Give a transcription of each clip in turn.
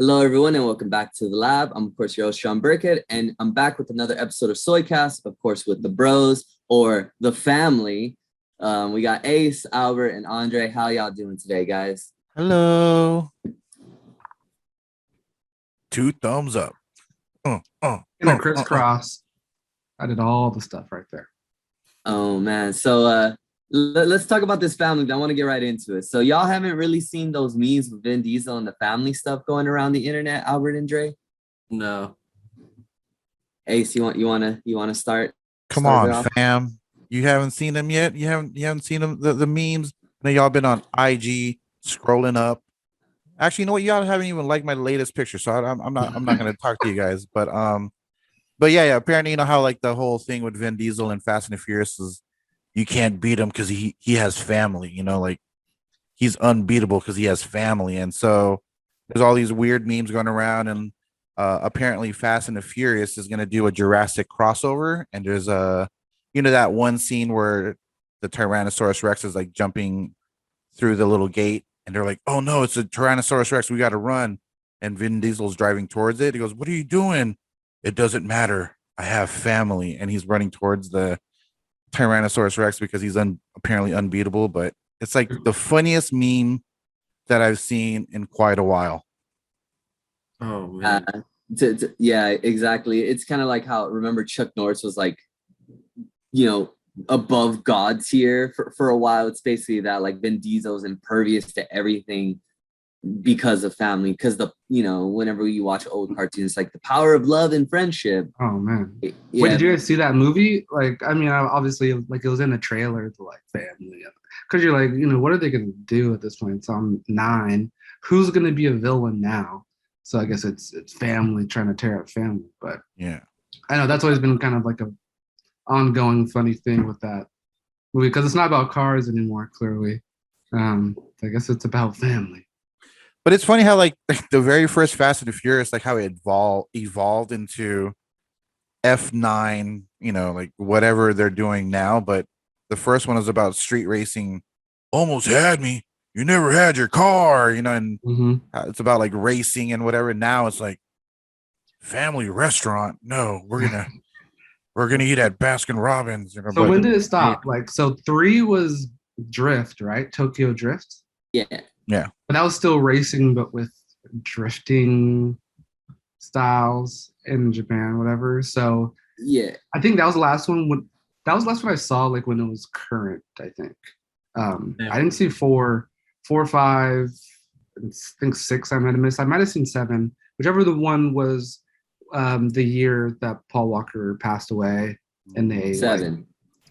Hello, everyone, and welcome back to the lab. I'm, of course, your host, Sean Burkett, and I'm back with another episode of SOYcast, of course, with the bros or the family. We got Ace, Albert, and Andre. How y'all doing today, guys? Hello. Two thumbs up. In a crisscross. I did all the stuff right there. Oh, man. So let's talk about this family. I want to get right into it. So y'all haven't really seen those memes with Vin Diesel and the family stuff going around the internet, Albert and Dre? No. Ace, you wanna start? Come Start it on, off? fam. You haven't seen them yet? You haven't seen them the memes? Now y'all been on IG scrolling up. Actually, you know what? Y'all haven't even liked my latest picture, so I'm not gonna talk to you guys. But yeah. Apparently, you know how like the whole thing with Vin Diesel and Fast and the Furious is you can't beat him because he has family. You know, like he's unbeatable because he has family, and so there's all these weird memes going around, and apparently Fast and the Furious is going to do a Jurassic crossover, and there's that one scene where the Tyrannosaurus Rex is like jumping through the little gate, and they're like, "Oh no, it's a Tyrannosaurus Rex, we got to run," and Vin Diesel's driving towards it. He goes, "What are you doing?" "It doesn't matter. I have family," and he's running towards the Tyrannosaurus Rex because he's apparently unbeatable. But it's like the funniest meme that I've seen in quite a while. Oh man. Yeah, exactly. It's kind of like how, remember, Chuck Norris was like, above God tier for a while. It's basically that, like, Vin Diesel's impervious to everything because of family. Because whenever you watch old cartoons, like the power of love and friendship. Oh man. Yeah. Wait, did you guys see that movie? Like, I mean, obviously, like it was in the trailer to like family, because you're like, what are they gonna do at this point? It's on 9. Who's gonna be a villain now? So I guess it's family trying to tear up family. But Yeah. I know that's always been kind of like a ongoing funny thing with that movie because it's not about cars anymore. Clearly, I guess it's about family. But it's funny how like the very first Fast and the Furious, like how it evolved into F9, like whatever they're doing now. But the first one was about street racing. Almost had me. You never had your car, and it's about like racing and whatever. Now it's like family restaurant. No, we're gonna eat at Baskin Robbins. So when did it stop? Like, so 3 was Drift, right? Tokyo Drift. Yeah. Yeah. But that was still racing, but with drifting styles in Japan, whatever. So Yeah. I think that was the last one. That was the last one I saw, like when it was current. I think I didn't see 4, 5, and I think 6. I might have missed. I might have seen 7, whichever the one was. The year that Paul Walker passed away, and they 7.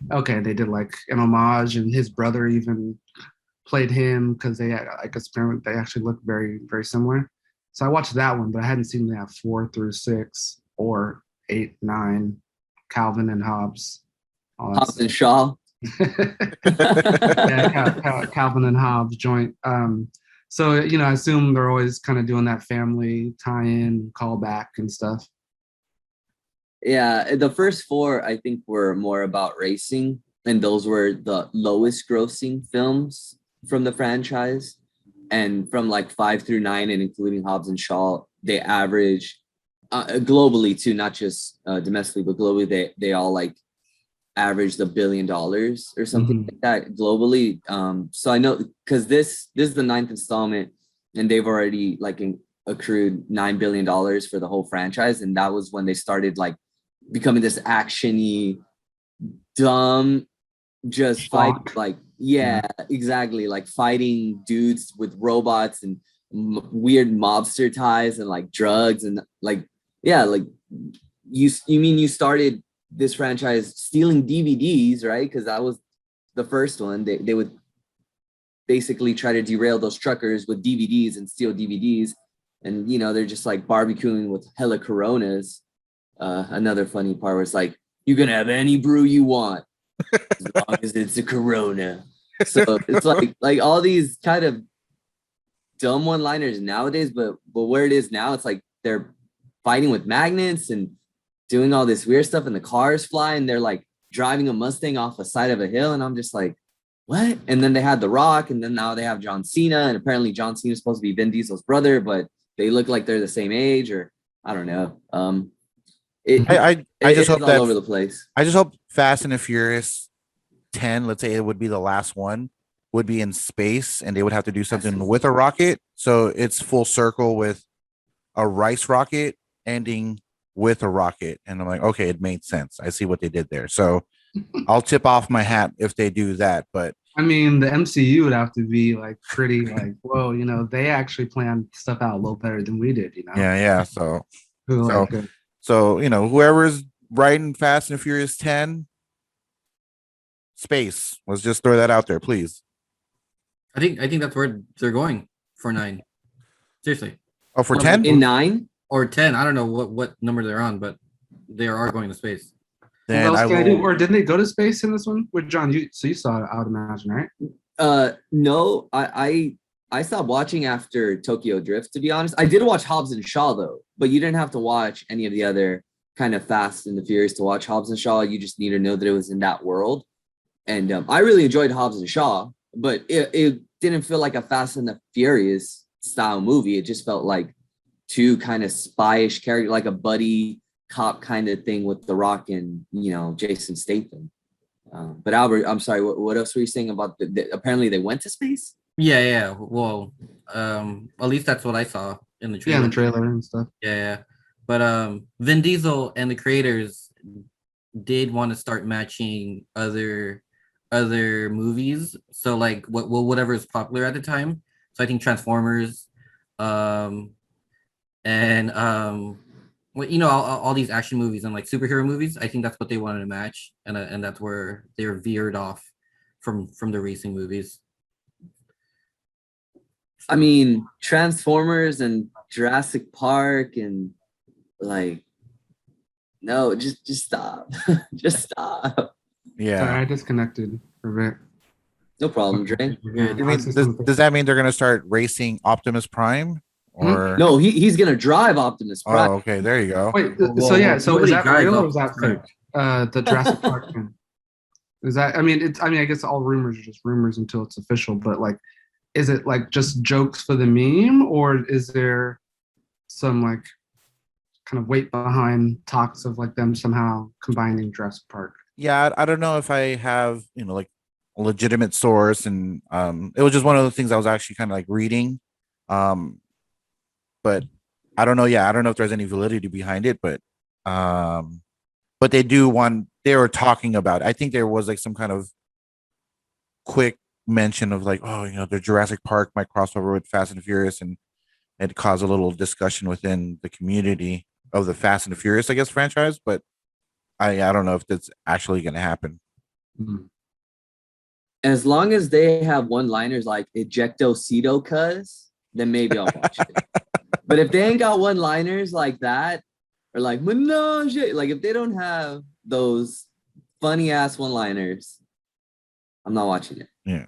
They did like an homage, and his brother even played him because they they actually look very very similar. So I watched that one, but I hadn't seen that 4 through 6 or 8, 9, Calvin and Hobbes. Hobbs and Shaw. Yeah, Calvin and Hobbes joint. So I assume they're always kind of doing that family tie-in, callback, and stuff. Yeah, the first 4 I think were more about racing, and those were the lowest grossing films from the franchise. And from like 5 through 9, and including Hobbs and Shaw, they average globally too, not just domestically, but globally, they all like averaged $1 billion or something like that globally. So I know because this is the 9th installment, and they've already like accrued $9 billion for the whole franchise, and that was when they started like becoming this actiony, dumb, just fight like exactly, like fighting dudes with robots and weird mobster ties and like drugs and like like you mean you started this franchise stealing DVDs, right? Because that was the first one. They would basically try to derail those truckers with DVDs and steal DVDs, and they're just like barbecuing with hella Coronas. Another funny part was like, you can have any brew you want as long as it's a Corona. So it's like all these kind of dumb one-liners nowadays, but where it is now, it's like they're fighting with magnets and doing all this weird stuff, and the cars fly, and they're like driving a Mustang off the side of a hill, and I'm just like, what? And then they had The Rock, and then now they have John Cena, and apparently John Cena is supposed to be Vin Diesel's brother, but they look like they're the same age, or I don't know. I just hope all that over the place. I just hope Fast and the Furious 10, let's say it would be the last one, would be in space, and they would have to do something with a rocket. So it's full circle with a rice rocket ending with a rocket. And I'm like, okay, it made sense. I see what they did there. So I'll tip off my hat if they do that. But I mean, the MCU would have to be like pretty like, whoa, you know, they actually planned stuff out a little better than we did, you know. yeah. So Who, so- like, so you know, whoever's writing Fast and Furious 10, space. Let's just throw that out there, please. I think that's where they're going for 9. Seriously. Oh, for Well, 10? In 9, Or 10. I don't know what number they're on, but they are going to space. what Then else I can I do? will. Or didn't they go to space in this one with John? You saw it, I would imagine, right? no, I stopped watching after Tokyo Drift, to be honest. I did watch Hobbs and Shaw though, but you didn't have to watch any of the other kind of Fast and the Furious to watch Hobbs and Shaw. You just need to know that it was in that world. And I really enjoyed Hobbs and Shaw, but it didn't feel like a Fast and the Furious style movie. It just felt like two kind of spyish character, like a buddy cop kind of thing with The Rock and, you know, Jason Statham. But Albert, I'm sorry, what else were you saying about apparently they went to space? Yeah. Well, at least that's what I saw in the Yeah, trailer. in the trailer and stuff. Yeah. But Vin Diesel and the creators did want to start matching other movies. So like whatever is popular at the time. So I think Transformers, and you know, all these action movies and like superhero movies. I think that's what they wanted to match, and that's where they were veered off from the racing movies. I mean, Transformers and Jurassic Park and like, no, just stop. Just stop. Sorry, Yeah. I disconnected for a bit. No problem, Dre. Yeah, I mean, does that mean they're going to start racing Optimus Prime? Or No, he's gonna drive Optimus Prime. Oh, okay. There you go. Wait, Whoa, so yeah, whoa, so is nobody that drives real or is that Optimus fake? The Jurassic Park thing. Is that? I mean, I guess all rumors are just rumors until it's official. But like, is it like just jokes for the meme, or is there some like kind of weight behind talks of like them somehow combining Jurassic Park? Yeah, I don't know if I have, you know, like a legitimate source, and it was just one of the things I was actually kind of like reading. But I don't know. Yeah, I don't know if there's any validity behind it, but they were talking about, I think there was like some kind of quick mention of like, oh, you know, the Jurassic Park might cross over with Fast and Furious, and it caused a little discussion within the community of the Fast and the Furious, I guess, franchise. But I don't know if that's actually going to happen. Mhm. As long as they have one-liners like "ejecto cedo cuz," then maybe I'll watch it. But if they ain't got one-liners like that, or like menage, like if they don't have those funny ass one-liners, I'm not watching it. Yeah.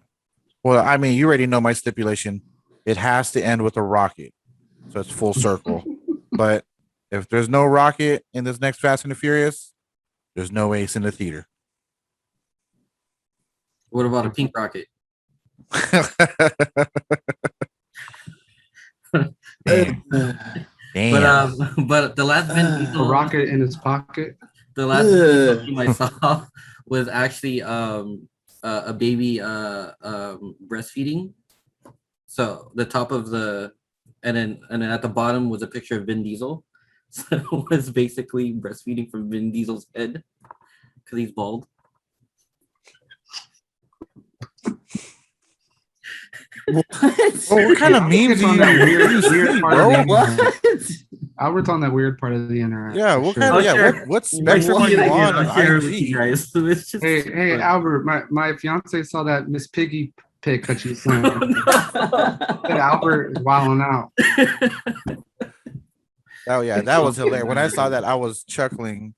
Well, I mean, you already know my stipulation. It has to end with a rocket. So it's full circle. But if there's no rocket in this next Fast and the Furious, there's no Ace in the theater. What about a pink rocket? Damn. Damn. But the last Vin A Diesel, rocket in his pocket. the last Vin Diesel I saw was actually a baby breastfeeding. So the top of and then at the bottom was a picture of Vin Diesel. So it was basically breastfeeding from Vin Diesel's head because he's bald. What? Oh, what kind of memes Albert's do on that weird see, part of bro? the What? internet. Albert's on that weird part of the internet. Yeah, for what sure. kind I'll of share- what spectrum are you on I'll share it with you IG? guys. So it's just Hey, Albert, my fiance saw that Miss Piggy pic that you sent. Said Albert is wilding out. Oh yeah, that was hilarious. When I saw that, I was chuckling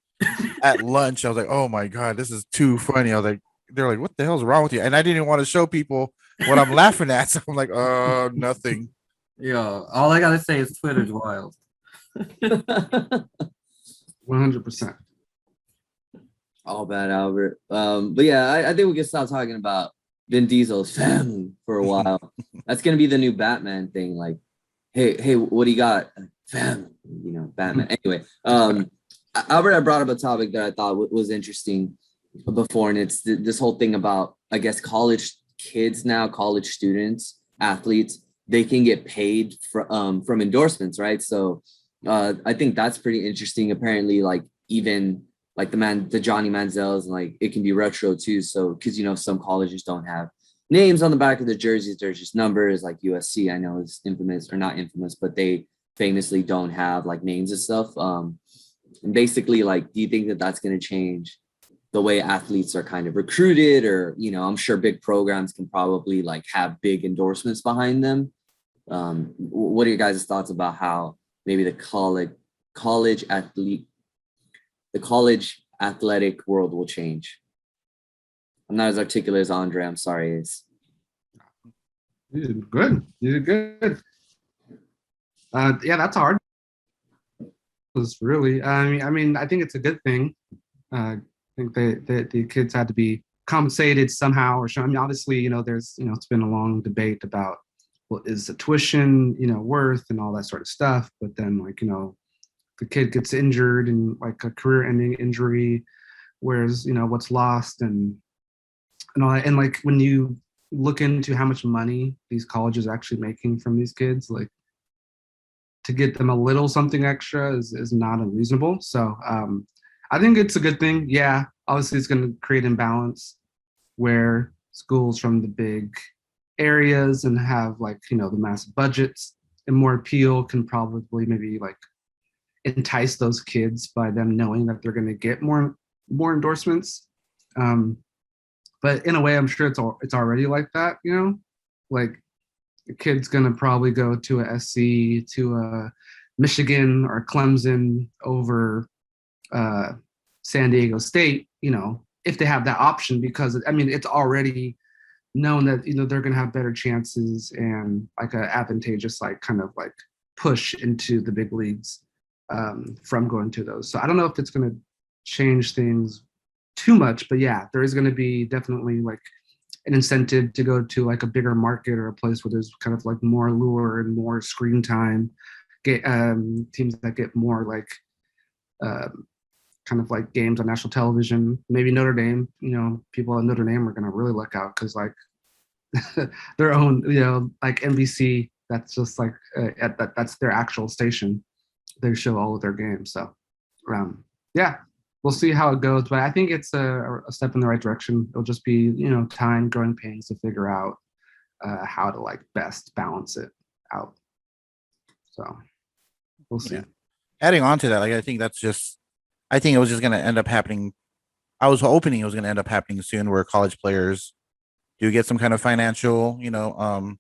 at lunch. I was like, "Oh my god, this is too funny." I was like, "They're like, what the hell's wrong with you?" And I didn't want to show people what I'm laughing at, so I'm like, "Oh, nothing." Yeah, all I gotta say is Twitter's wild. 100%. All bad, Albert. But yeah, I think we can stop talking about Vin Diesel's family for a while. That's gonna be the new Batman thing, like hey, what do you got? Fam, you know, Batman. Anyway, Albert, I brought up a topic that I thought was interesting before, and it's this whole thing about, I guess, college kids now, college students, athletes, they can get paid from endorsements, right? So I think that's pretty interesting. Apparently, like even like the Johnny Manziels, and like it can be retro too. So because you know some colleges don't have names on the back of the jerseys, there's just numbers. Like USC, I know is infamous, or not infamous, but they famously don't have like names and stuff. And basically, like, do you think that that's going to change the way athletes are kind of recruited? Or, you know, I'm sure big programs can probably like have big endorsements behind them. What are your guys' thoughts about how maybe the college athletic world will change? I'm not as articulate as Andre. I'm sorry. You did good. You did good. Yeah, that's hard. Was really. I think it's a good thing. I think the kids had to be compensated somehow or shown. I mean, obviously, you know, there's, you know, it's been a long debate about what is the tuition, you know, worth and all that sort of stuff. But then, like, you know, the kid gets injured and like a career-ending injury, whereas, you know, what's lost and all that. And like when you look into how much money these colleges are actually making from these kids, like to get them a little something extra is not unreasonable. So I think it's a good thing. Yeah, obviously it's going to create imbalance where schools from the big areas and have like, you know, the massive budgets and more appeal can probably maybe like entice those kids by them knowing that they're going to get more endorsements. But in a way, I'm sure it's already like that, you know, like the kid's gonna probably go to a SC, to a Michigan or Clemson over San Diego State, you know, if they have that option, because I mean it's already known that, you know, they're gonna have better chances and like a advantageous like kind of like push into the big leagues from going to those. So I don't know if it's gonna change things too much, but yeah, there is gonna be definitely like an incentive to go to like a bigger market or a place where there's kind of like more lure and more screen time. Get teams that get more like kind of like games on national television. Maybe Notre Dame, you know, people at Notre Dame are going to really look out because like their own, you know, like NBC. That's just like that's their actual station. They show all of their games. So yeah, we'll see how it goes, but I think it's a step in the right direction. It'll just be, you know, time, growing pains to figure out how to like best balance it out. So we'll see. Yeah. Adding on to that, like I think it was just going to end up happening. I was hoping it was going to end up happening soon, where college players do get some kind of financial, you know,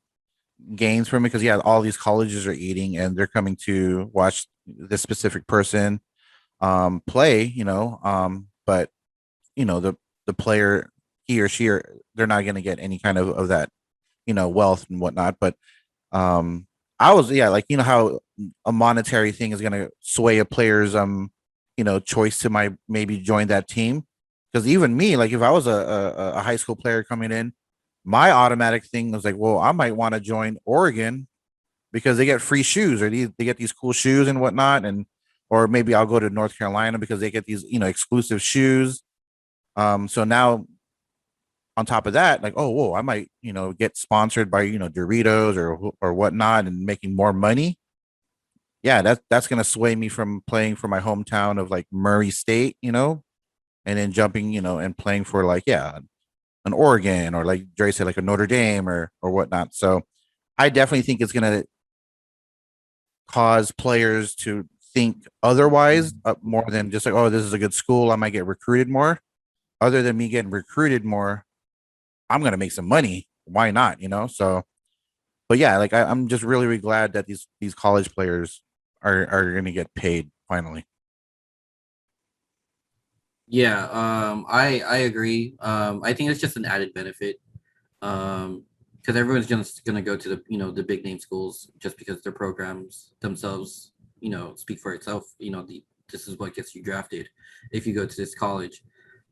gains from it, because yeah, all these colleges are eating and they're coming to watch this specific person play, you know, but you know, the player, he or she, they're not going to get any kind of that, you know, wealth and whatnot. But I was, yeah, like, you know how a monetary thing is going to sway a player's you know, choice to maybe join that team. Because even me, like if I was a high school player coming in, my automatic thing was like, well, I might want to join Oregon because they get free shoes, or they get these cool shoes and whatnot. And or maybe I'll go to North Carolina because they get these, you know, exclusive shoes. So now on top of that, like, oh, whoa, I might, you know, get sponsored by, you know, Doritos or whatnot and making more money. Yeah, that's gonna sway me from playing for my hometown of like Murray State, you know, and then jumping, you know, and playing for like, yeah, an Oregon, or like Dre said, like a Notre Dame or whatnot. So I definitely think it's gonna cause players to think otherwise, more than just like, oh, this is a good school, I might get recruited more. Other than me getting recruited more, I'm gonna make some money. Why not? You know. So, but yeah, like I'm just really, really glad that these college players are gonna get paid finally. Yeah, I agree. I think it's just an added benefit. Because everyone's just gonna go to the, you know, the big name schools just because their programs themselves, you know, speak for itself. You know, this is what gets you drafted if you go to this college.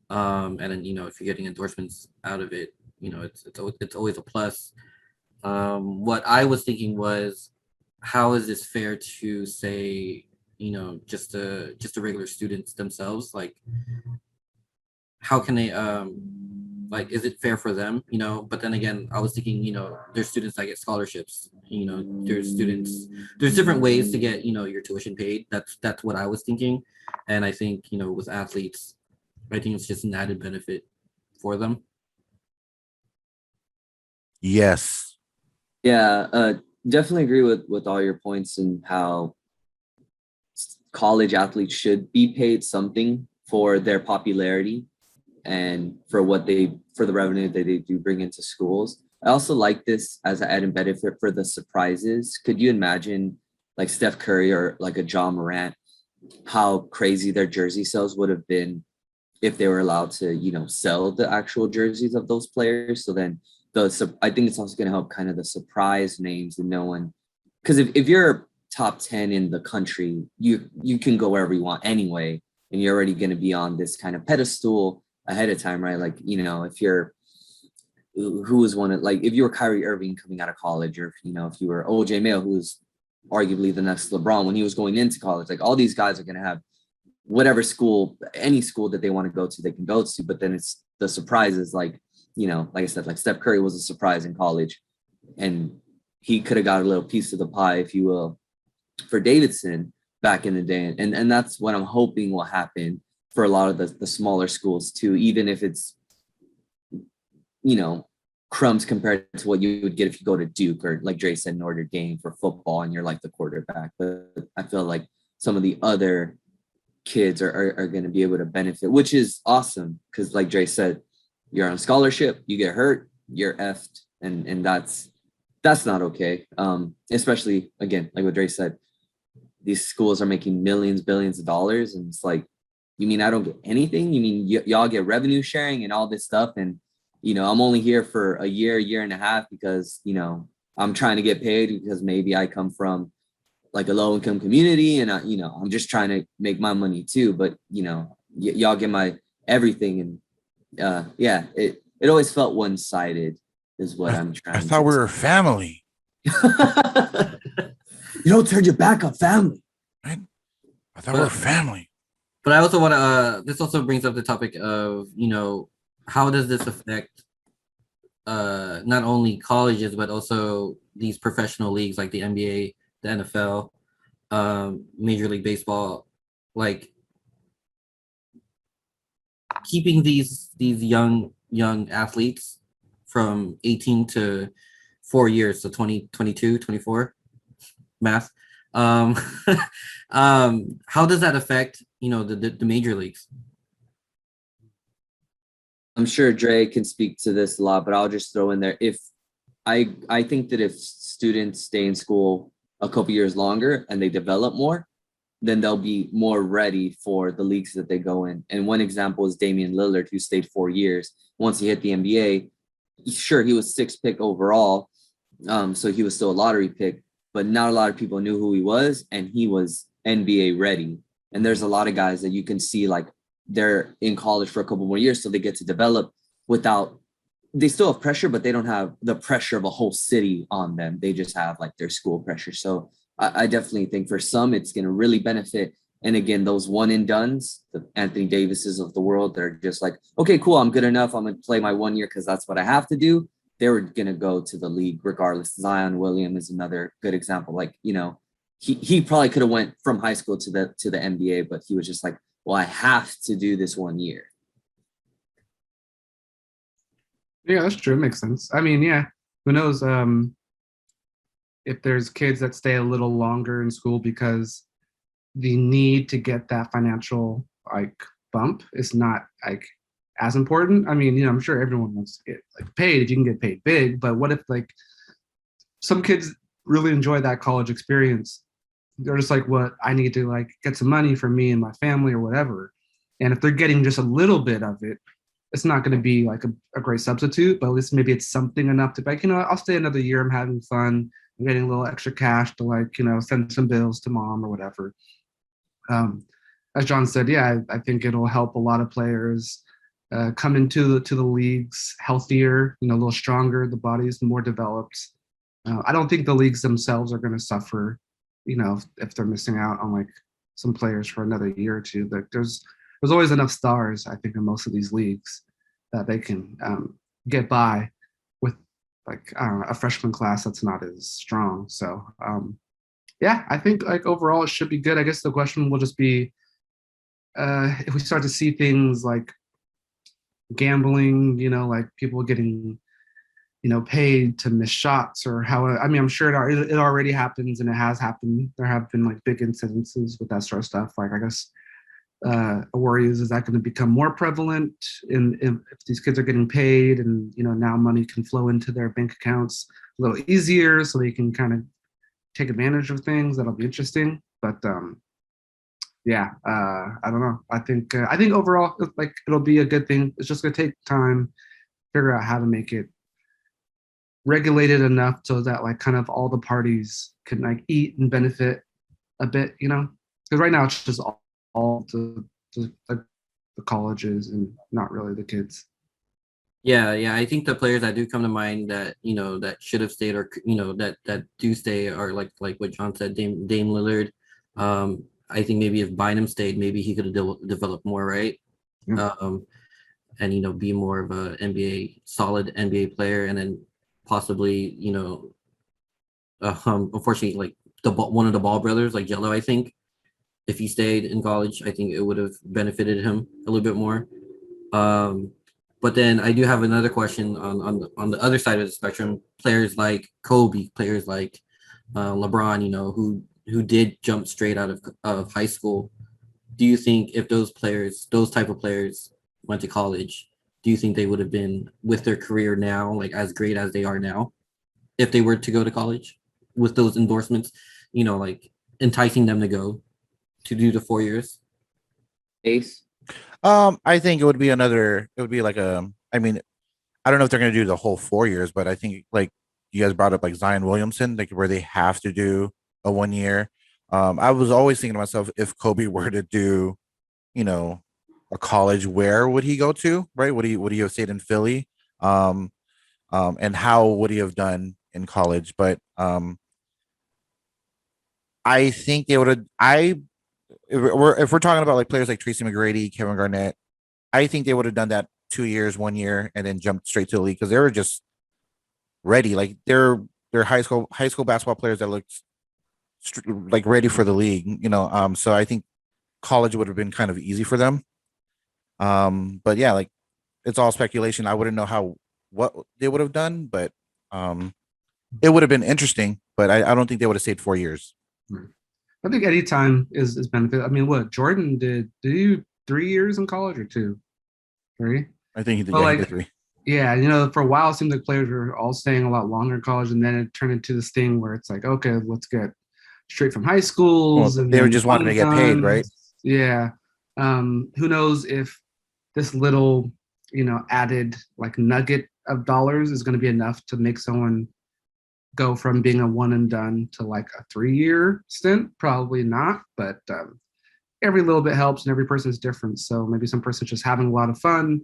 And then, you know, if you're getting endorsements out of it, you know, it's always a plus. What I was thinking was how is this fair to say, just the regular students themselves? Like, how can they like, is it fair for them? But then again, I was thinking, there's students that get scholarships. There's different ways to get your tuition paid. That's what I was thinking, and I think with athletes, I think it's just an added benefit for them. Yes. Yeah, definitely agree with all your points and how college athletes should be paid something for their popularity and for the revenue that they do bring into schools. I also like this as an added benefit for the surprises. Could you imagine like Steph Curry or like a John Morant, how crazy their jersey sales would have been if they were allowed to, sell the actual jerseys of those players? So then I think it's also going to help kind of the surprise names and no one, because if you're top 10 in the country, you can go wherever you want anyway, and you're already going to be on this kind of pedestal ahead of time, right? Like, if you're who was one of, like, if you were Kyrie Irving coming out of college, or if you were OJ Mayo, who was arguably the next LeBron when he was going into college, like all these guys are going to have whatever school, any school that they want to go to, they can go to. But then it's the surprises, like, like I said, like Steph Curry was a surprise in college, and he could have got a little piece of the pie, if you will, for Davidson back in the day. And that's what I'm hoping will happen for a lot of the smaller schools too, even if it's, crumbs compared to what you would get if you go to Duke, or like Dre said, Notre Dame for football and you're like the quarterback. But I feel like some of the other kids are going to be able to benefit, which is awesome, because like Dre said, you're on a scholarship, you get hurt, you're effed, and that's not okay. Especially, again, like what Dre said, these schools are making millions, billions of dollars, and it's like, you mean I don't get anything? You mean y'all get revenue sharing and all this stuff, and I'm only here for a year and a half because I'm trying to get paid, because maybe I come from like a low income community, and I'm just trying to make my money too. But y'all get my everything, and it always felt one sided, is what I'm trying. I thought we were family. You don't turn your back on family. Right? I thought we were family. But I also want to. This also brings up the topic of how does this affect not only colleges but also these professional leagues like the NBA, the NFL, Major League Baseball, like keeping these young athletes from 18 to 4 years, so 20, 22, 24, math. How does that affect the major leagues? I'm sure Dre can speak to this a lot, but I'll just throw in there, if I think that if students stay in school a couple years longer and they develop more, then they'll be more ready for the leagues that they go in. And one example is Damian Lillard, who stayed 4 years. Once he hit the NBA, sure, he was 6th pick overall, so he was still a lottery pick, but not a lot of people knew who he was, and he was NBA ready. And there's a lot of guys that you can see, like, they're in college for a couple more years, so they get to develop without, they still have pressure, but they don't have the pressure of a whole city on them. They just have like their school pressure. So I definitely think for some, it's going to really benefit. And again, those one and dones, the Anthony Davises of the world, they're just like, okay, cool, I'm good enough, I'm going to play my 1 year because that's what I have to do. They were going to go to the league regardless. Zion Williams is another good example. Like, he probably could have went from high school to the NBA, but he was just like, well, I have to do this 1 year. Yeah, that's true. It makes sense. I mean, yeah, who knows if there's kids that stay a little longer in school because the need to get that financial like bump is not like as important. I mean, I'm sure everyone wants to get like paid if you can get paid big, but what if like some kids really enjoy that college experience? They're just like, what, I need to like get some money for me and my family or whatever. And if they're getting just a little bit of it, it's not going to be like a great substitute, but at least maybe it's something enough to be like, I'll stay another year. I'm having fun. I'm getting a little extra cash to like, send some bills to mom or whatever. As John said, yeah, I think it'll help a lot of players come into the leagues healthier, a little stronger. The body's more developed. I don't think the leagues themselves are going to suffer, if they're missing out on like some players for another year or two. But there's always enough stars, I think, in most of these leagues that they can get by with like I don't know, a freshman class that's not as strong. So yeah, I think like overall it should be good. I guess the question will just be if we start to see things like gambling, like people getting paid to miss shots or how. I mean, I'm sure it already happens and it has happened. There have been like big incidences with that sort of stuff. Like I guess a worry is that going to become more prevalent if these kids are getting paid and now money can flow into their bank accounts a little easier so they can kind of take advantage of things. That'll be interesting. But yeah, I don't know. I think overall like it'll be a good thing. It's just gonna take time, figure out how to make it regulated enough so that like kind of all the parties can like eat and benefit a bit, because right now it's just all like the colleges and not really the kids. Yeah. I think the players that do come to mind that that should have stayed or that do stay are like what John said, Dame Lillard. I think maybe if Bynum stayed, maybe he could have developed more, right? Yeah. And be more of a solid NBA player, and then possibly unfortunately like one of the Ball brothers like Jello. I think if he stayed in college, I think it would have benefited him a little bit more. But then I do have another question on the other side of the spectrum. Players like Kobe, players like LeBron, who did jump straight out of high school. Do you think if those type of players went to college, do you think they would have been with their career now, like as great as they are now, if they were to go to college with those endorsements, like enticing them to go to do the 4 years? Ace. I think it would be like I mean, I don't know if they're going to do the whole 4 years, but I think like you guys brought up like Zion Williamson, like where they have to do a 1 year. I was always thinking to myself, if Kobe were to do, a college, where would he go to? Right? Would he have stayed in Philly? And how would he have done in college? But I think they would have. If we're talking about like players like Tracy McGrady, Kevin Garnett, I think they would have done that 2 years, 1 year, and then jumped straight to the league because they were just ready. Like they're high school basketball players that looked like ready for the league. So I think college would have been kind of easy for them. But yeah, like it's all speculation. I wouldn't know what they would have done, but it would have been interesting. But I don't think they would have stayed 4 years. I think any time is benefit. I mean, what Jordan did he do 3 years in college or 2? 3? I think he did, Well, he did 3. Yeah, for a while it seemed like players were all staying a lot longer in college, and then it turned into this thing where it's like, okay, let's get straight from high schools. Well, and they were just wanting to get paid, right? Yeah. Who knows if this little, added like nugget of dollars is going to be enough to make someone go from being a one and done to like a 3-year stint? Probably not, but every little bit helps, and every person is different. So maybe some person's just having a lot of fun.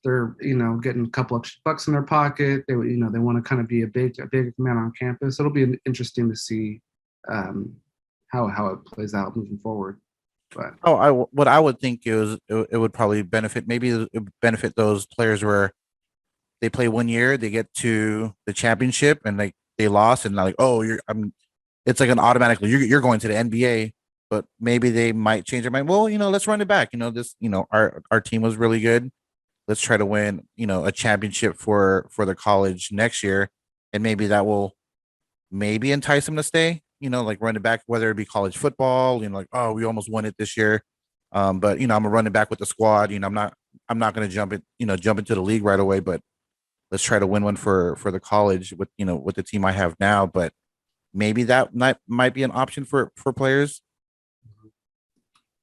They're getting a couple of bucks in their pocket. They they want to kind of be a big man on campus. It'll be interesting to see how it plays out moving forward. But what I would think is it would probably benefit, maybe it would benefit those players where they play 1 year, they get to the championship and like they lost and like, oh, it's like an automatic, you're going to the NBA. But maybe they might change their mind. Well, let's run it back. Our team was really good. Let's try to win, a championship for the college next year, and maybe that will maybe entice them to stay. Like run it back, whether it be college football. Like, oh, we almost won it this year, but I'm gonna run it back with the squad. I'm not gonna jump into the league right away, but let's try to win one for the college with with the team I have now. But maybe that might be an option for players.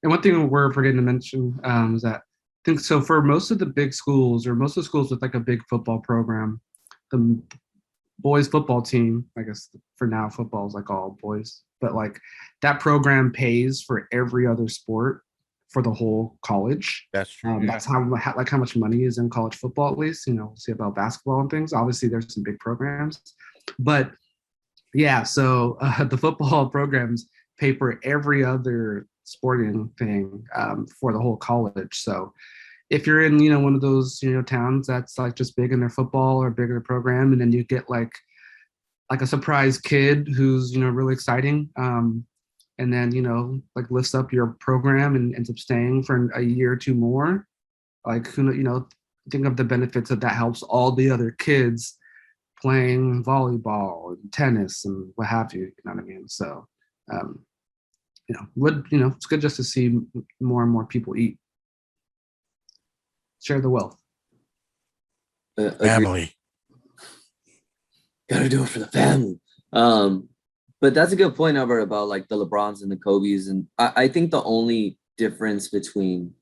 And one thing we're forgetting to mention is that I think so for most of the big schools or most of the schools with like a big football program, the boys football team, I guess for now football is like all boys, but like that program pays for every other sport for the whole college. That's true. That's how much money is in college football, at least. We'll see about basketball and things. Obviously, there's some big programs, but Yeah, so the football programs pay for every other sporting thing for the whole college. So if you're in, one of those, towns that's like just big in their football or bigger program, and then you get like a surprise kid who's, really exciting, and then, like lifts up your program and ends up staying for a year or two more, like, think of the benefits that helps all the other kids playing volleyball and tennis and what have you. You know what I mean? So, um, it's good just to see more and more people eat, share the wealth. Family. Gotta do it for the family. But that's a good point, Albert, about like the LeBrons and the Kobe's. And I think the only difference between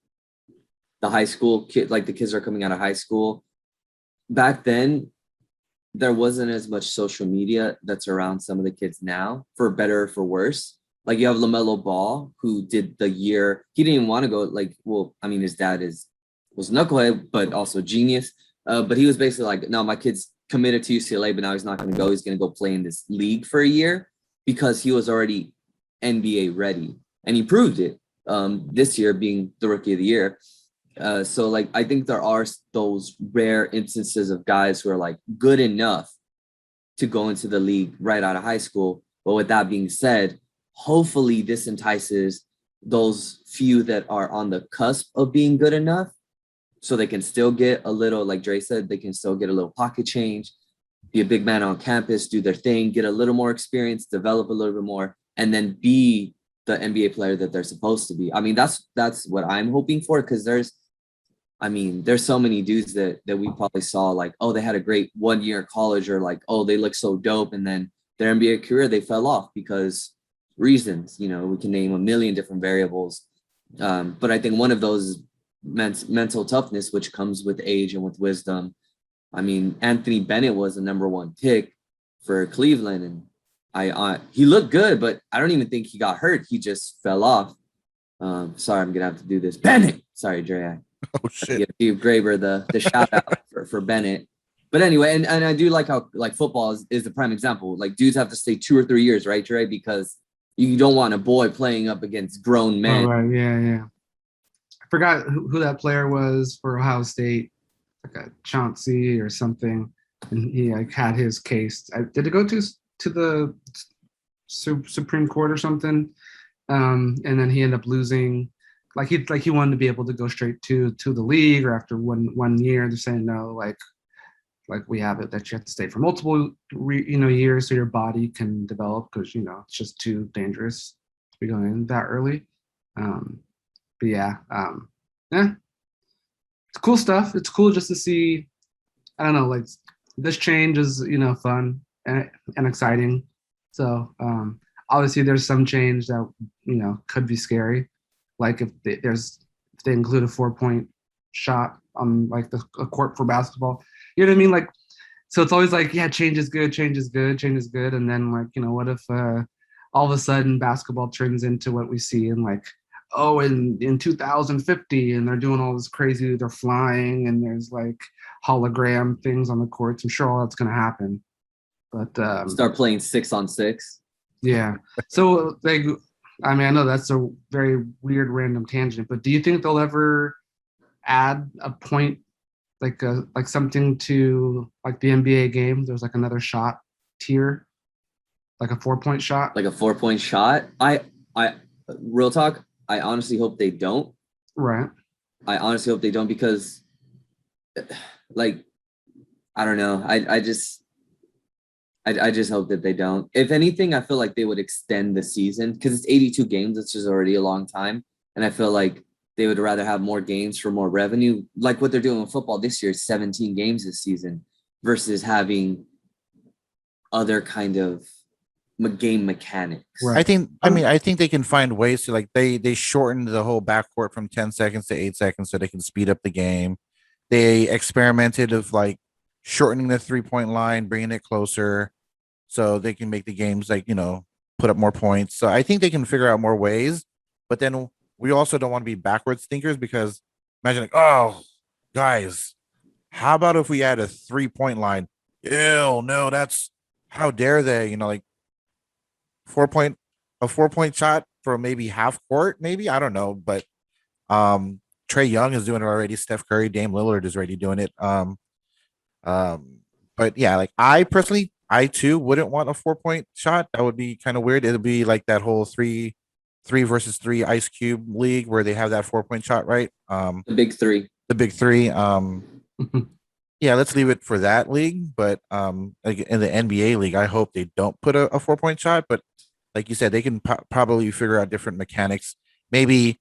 the high school kid, like the kids are coming out of high school, back then, there wasn't as much social media that's around some of the kids now, for better or for worse. Like you have LaMelo Ball, who did the year, he didn't even want to go, like, well, I mean, his dad was knucklehead, but also genius. But he was basically like, no, my kid's committed to UCLA, but now he's not going to go. He's going to go play in this league for a year because he was already NBA ready. And he proved it this year, being the rookie of the year. So like, I think there are those rare instances of guys who are like good enough to go into the league right out of high school. But with that being said, hopefully this entices those few that are on the cusp of being good enough, so they can still get a little, like Dre said, they can still get a little pocket change, be a big man on campus, do their thing, get a little more experience, develop a little bit more, and then be the NBA player that they're supposed to be. I mean, that's what I'm hoping for, because there's so many dudes that we probably saw like, oh, they had a great 1 year in college, or like, oh, they look so dope, and then their NBA career, they fell off because reasons, we can name a million different variables. But I think one of those is mental toughness, which comes with age and with wisdom. I mean, Anthony Bennett was the number 1 pick for Cleveland, and he looked good, but I don't even think he got hurt. He just fell off. Sorry, I'm gonna have to do this. Bennett. Sorry, Dre. Oh shit. Give Graber the shout out for Bennett. But anyway, and I do like how like football is the prime example. Like dudes have to stay 2 or 3 years, right, Dre? Because you don't want a boy playing up against grown men. Oh, right. Yeah. I forgot who that player was for Ohio State, like a Chauncey or something, and he like had his case. Did it go to the Supreme Court or something? And then he ended up losing. Like he wanted to be able to go straight to the league, or after one year, they're saying no. Like we have it that you have to stay for multiple years so your body can develop, because it's just too dangerous to be going in that early. But yeah, it's cool stuff. It's cool just to see. I don't know, like this change is fun and exciting. So obviously there's some change that could be scary, like if they include a 4-point shot on like a court for basketball. You know what I mean? Like, so it's always like, yeah, change is good, and then like what if all of a sudden basketball turns into what we see in like, oh, in 2050, and they're doing all this crazy, they're flying, and there's like hologram things on the courts. I'm sure all that's going to happen. But start playing 6-on-6. Yeah. So like, I mean, I know that's a very weird random tangent, but do you think they'll ever add a point, like something to like the NBA game? There's like another shot tier, like a 4-point shot. Like a 4-point shot. I real talk, I honestly hope they don't. Right. I honestly hope they don't, because like, I don't know. I just hope that they don't. If anything, I feel like they would extend the season, because it's 82 games, which is already a long time. And I feel like they would rather have more games for more revenue, like what they're doing with football this year, 17 games this season, versus having other kind of game mechanics. Right. I think they can find ways to, like, they shortened the whole backcourt from 10 seconds to 8 seconds so they can speed up the game. They experimented of like shortening the 3-point line, bringing it closer so they can make the games like, put up more points. So I think they can figure out more ways, but then we also don't want to be backwards thinkers, because imagine like, oh, guys, how about if we add a 3-point line? Ew, no, that's, how dare they? Like, a 4 point shot for maybe half court, maybe I don't know, but Trey Young is doing it already. Steph Curry, Dame Lillard is already doing it. Um, but yeah, like I personally, I too wouldn't want a 4 point shot. That would be kind of weird. It'd be like that whole three versus three Ice Cube league where they have that 4 point shot, right? The big three. The big three. Yeah, let's leave it for that league. But like in the NBA league, I hope they don't put a 4 point shot. But like you said, they can probably figure out different mechanics. Maybe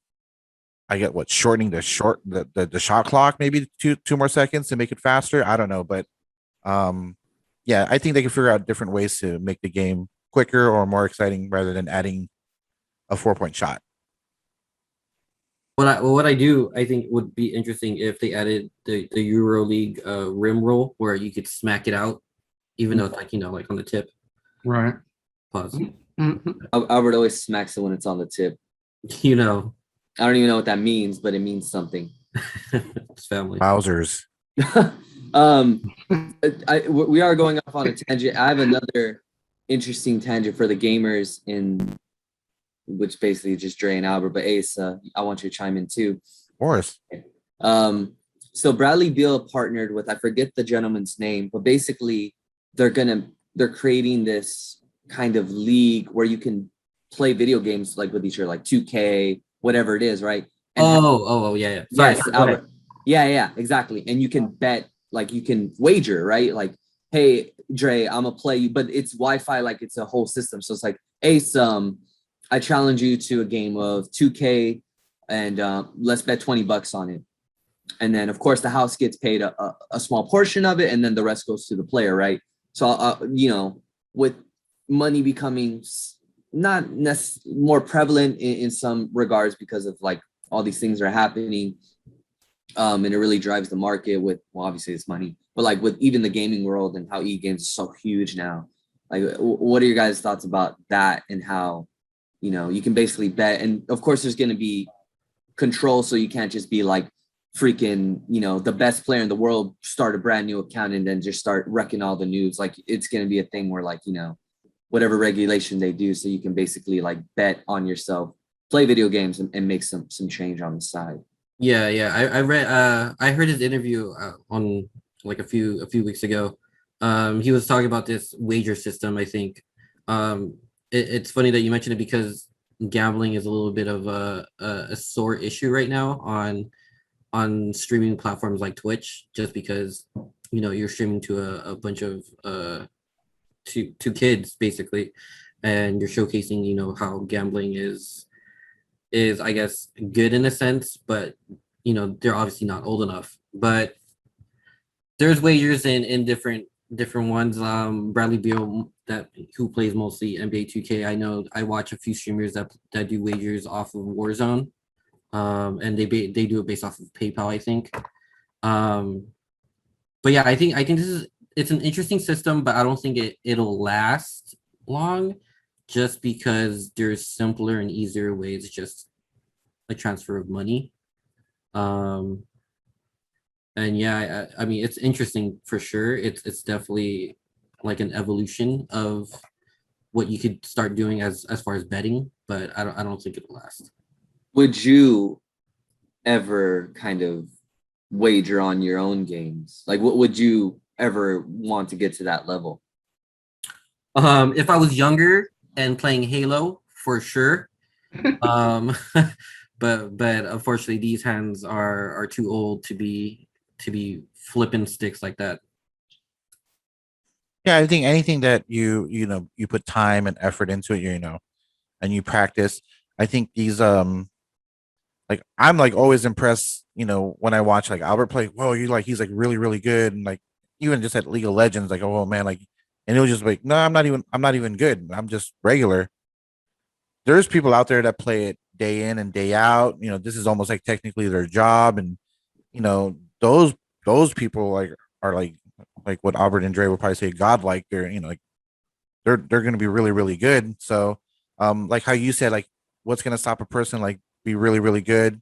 I get what shortening the shot clock, maybe two more seconds to make it faster. I don't know, but yeah, I think they can figure out different ways to make the game quicker or more exciting rather than adding a 4 point shot. What I think would be interesting if they added the Euro League rim roll where you could smack it out, even though it's like like on the tip. Right. Pause. Albert always smacks it when it's on the tip. You know, I don't even know what that means, but it means something. it's family. Wowzers. We are going off on a tangent. I have another interesting tangent for the gamers in which basically just Dre and Albert, but Ace, I want you to chime in too. Of course. So Bradley Beal partnered with, I forget the gentleman's name, but basically they're creating this kind of league where you can play video games like with each other, like 2K, whatever it is, right? And yeah. Sorry, yes, Albert. Yeah, exactly. And you can bet, like you can wager, right? Like, hey, Dre, I'm gonna play you, but it's Wi-Fi, like it's a whole system. So it's like, Ace, I challenge you to a game of 2K and let's bet $20 on it. And then, of course, the house gets paid a small portion of it, and then the rest goes to the player, right? So, with money becoming not more prevalent in some regards because of like all these things are happening, and it really drives the market with, well, obviously it's money, but like with even the gaming world and how e-games are so huge now. Like, what are your guys' thoughts about that and how, you can basically bet, and of course there's going to be control, so you can't just be like freaking, the best player in the world, start a brand new account and then just start wrecking all the news. Like it's going to be a thing where like, whatever regulation they do, so you can basically like bet on yourself, play video games and make some change on the side. Yeah. I read I heard his interview on like a few weeks ago. He was talking about this wager system, I think. It's funny that you mentioned it because gambling is a little bit of a sore issue right now on streaming platforms like Twitch, just because you're streaming to a bunch of to kids basically, and you're showcasing how gambling is I guess good in a sense, but they're obviously not old enough. But there's wagers in different ones. Bradley Beal, who plays mostly NBA 2K. I know I watch a few streamers that do wagers off of Warzone, and they do it based off of PayPal, I think. But yeah, I think it's an interesting system, but I don't think it'll last long, just because there's simpler and easier ways, just a transfer of money. And yeah, I mean, it's interesting for sure. It's definitely like an evolution of what you could start doing as far as betting, but I don't think it'll last. Would you ever kind of wager on your own games? Like, what would you ever want to get to that level? If I was younger and playing Halo, for sure. But unfortunately, these hands are too old to be flipping sticks like that. Yeah, I think anything that you put time and effort into it, and you practice. I think these like I'm like always impressed, when I watch like Albert play. Whoa, he's like really really good, and like even just at League of Legends, like oh man, like, and it was just like no, I'm not even good. I'm just regular. There's people out there that play it day in and day out. This is almost like technically their job, and those people like are like what Albert and Dre would probably say godlike. They're like they're going to be really really good. So like how you said, like what's going to stop a person like be really really good,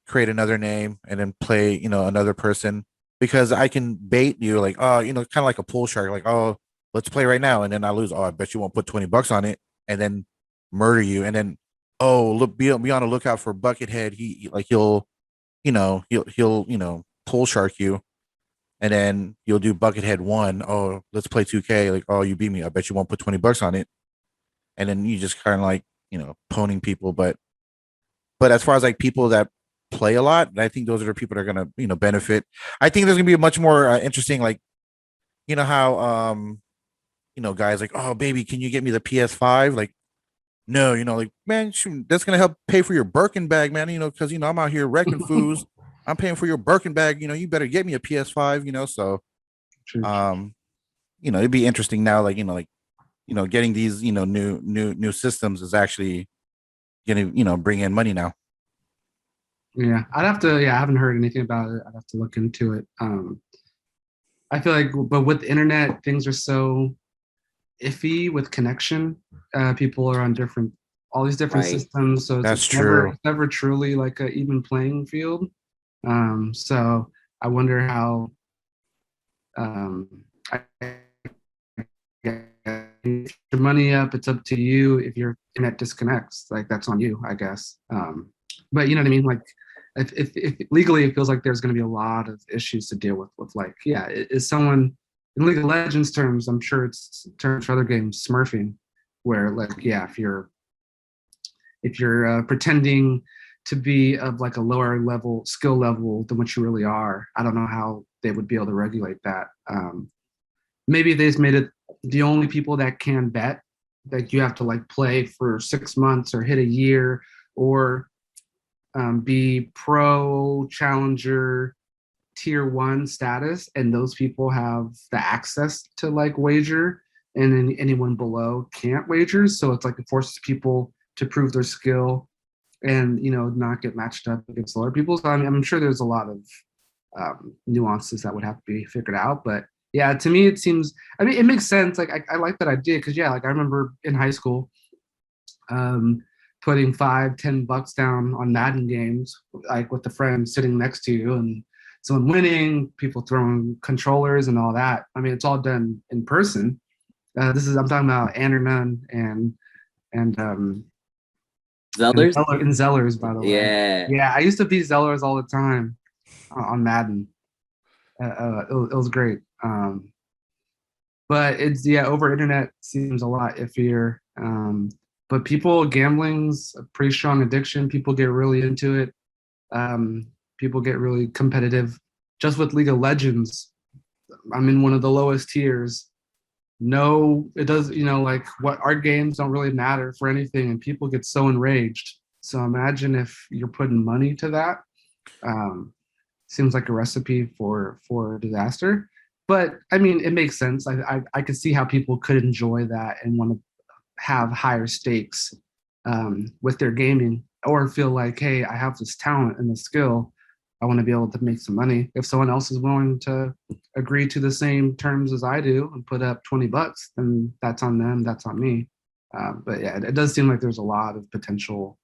create another name and then play another person, because I can bait you like kind of like a pool shark, like oh let's play right now, and then I lose. Oh, I bet you won't put $20 on it. and then murder you, and then be on the lookout for Buckethead. He'll pull shark you, and then you'll do Buckethead 1. Oh, let's play 2K. Like, oh, you beat me. I bet you won't put $20 on it. And then you just kind of like, pwning people. But as far as like people that play a lot, I think those are the people that are gonna, benefit. I think there's gonna be a much more interesting, like, how guys like, oh baby, can you get me the PS5? Like, no, like, man, shoot, that's gonna help pay for your Birkin bag, man. Because I'm out here wrecking fools. I'm paying for your Birkin bag. You better get me a PS5. So, it'd be interesting now. Like, getting these, new systems is actually gonna, bring in money now. Yeah, I'd have to. Yeah, I haven't heard anything about it. I'd have to look into it. I feel like, but with the internet, things are so iffy with connection. People are on all these different systems, so it's never truly like an even playing field. So I wonder how. Your money up, it's up to you. If your internet disconnects, like that's on you, I guess. But you know what I mean? Like, if legally, it feels like there's going to be a lot of issues to deal with like, yeah, is someone in League of Legends terms? I'm sure it's terms for other games, smurfing, where like, yeah, if you're pretending to be of like a lower level skill level than what you really are, I don't know how they would be able to regulate that. Maybe they just made it the only people that can bet, that you have to like play for 6 months or hit a year or be pro challenger tier 1 status, and those people have the access to like wager, and then anyone below can't wager. So it's like it forces people to prove their skill and not get matched up against lower people. So I'm sure there's a lot of nuances that would have to be figured out, but yeah, to me it seems, I mean, it makes sense. Like I like that idea, because yeah, like I remember in high school putting $5-10 down on Madden games, like with the friend sitting next to you and someone winning, people throwing controllers and all that. I mean, it's all done in person. I'm talking about Andernon and Zellers? And Zellers, by the way. Yeah, I used to beat Zellers all the time on Madden. It was great. But it's, yeah, over internet seems a lot iffier. But gambling's a pretty strong addiction. People get really into it. People get really competitive. Just with League of Legends, I'm in one of the lowest tiers. No, it does, like what our games don't really matter for anything, and people get so enraged. So imagine if you're putting money to that. Seems like a recipe for disaster. But I mean, it makes sense. I could see how people could enjoy that and want to have higher stakes with their gaming, or feel like, hey, I have this talent and the skill. I want to be able to make some money. If someone else is willing to agree to the same terms as I do and put up $20, then that's on them. That's on me. But yeah, it does seem like there's a lot of potential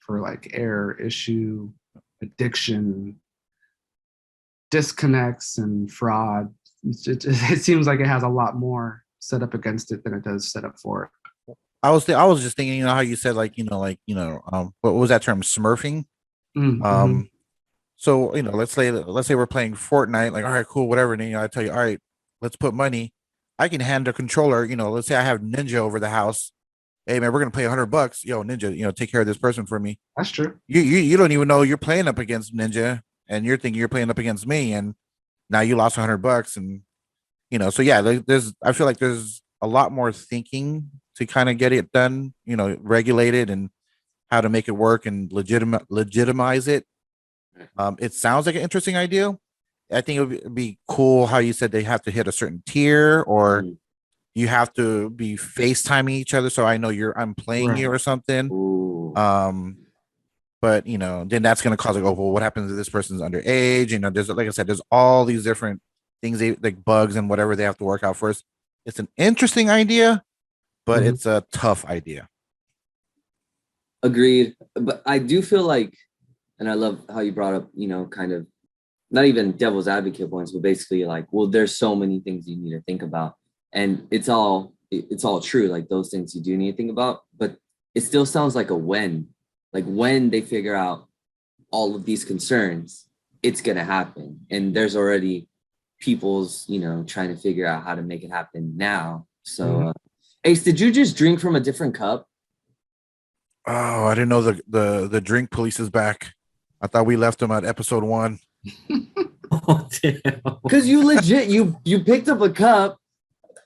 for like error, issue, addiction, disconnects, and fraud. It seems like it has a lot more set up against it than it does set up for it. I was just thinking, how you said like, what was that term, smurfing? Mm-hmm. So let's say we're playing Fortnite, like, all right, cool, whatever. And then I tell you, all right, let's put money. I can hand a controller. Let's say I have Ninja over the house. Hey man, we're gonna play $100. Yo, Ninja, take care of this person for me. That's true. You don't even know you're playing up against Ninja, and you're thinking you're playing up against me, and now you lost $100. And so yeah, I feel like there's a lot more thinking to kind of get it done, regulated, and how to make it work and legitimize it. It sounds like an interesting idea. I think it would be cool how you said they have to hit a certain tier, or you have to be FaceTiming each other, so I know I'm playing you or something. Ooh. But then that's gonna cause like, oh well, what happens if this person's underage? There's, like I said, there's all these different things, like bugs and whatever they have to work out first. It's an interesting idea, but it's a tough idea. Agreed. But I do feel like, and I love how you brought up, kind of not even devil's advocate points, but basically like, well, there's so many things you need to think about. And it's all it's all true. Like those things you do need to think about, but it still sounds like a when. Like when they figure out all of these concerns, it's gonna happen. And there's already people's, trying to figure out how to make it happen now. So, Ace, did you just drink from a different cup? Oh, I didn't know the drink police is back. I thought we left them at episode 1. Oh, damn. Because you legit, you picked up a cup.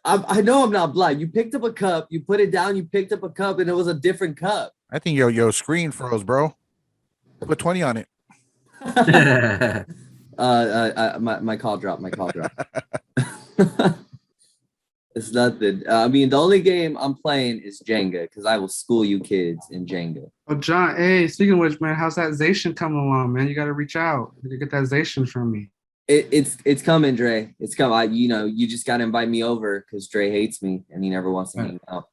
I know I'm not blind. You picked up a cup, you put it down, you picked up a cup, and it was a different cup. I think your screen froze, bro. Put 20 on it. My call dropped. It's nothing. I mean, the only game I'm playing is Jenga because I will school you kids in Jenga. Oh, John, hey, speaking of which, man, how's that Zation coming along, man? You got to reach out. You get that Zation from me. It's coming, Dre. It's coming. You just got to invite me over because Dre hates me and he never wants to hang out.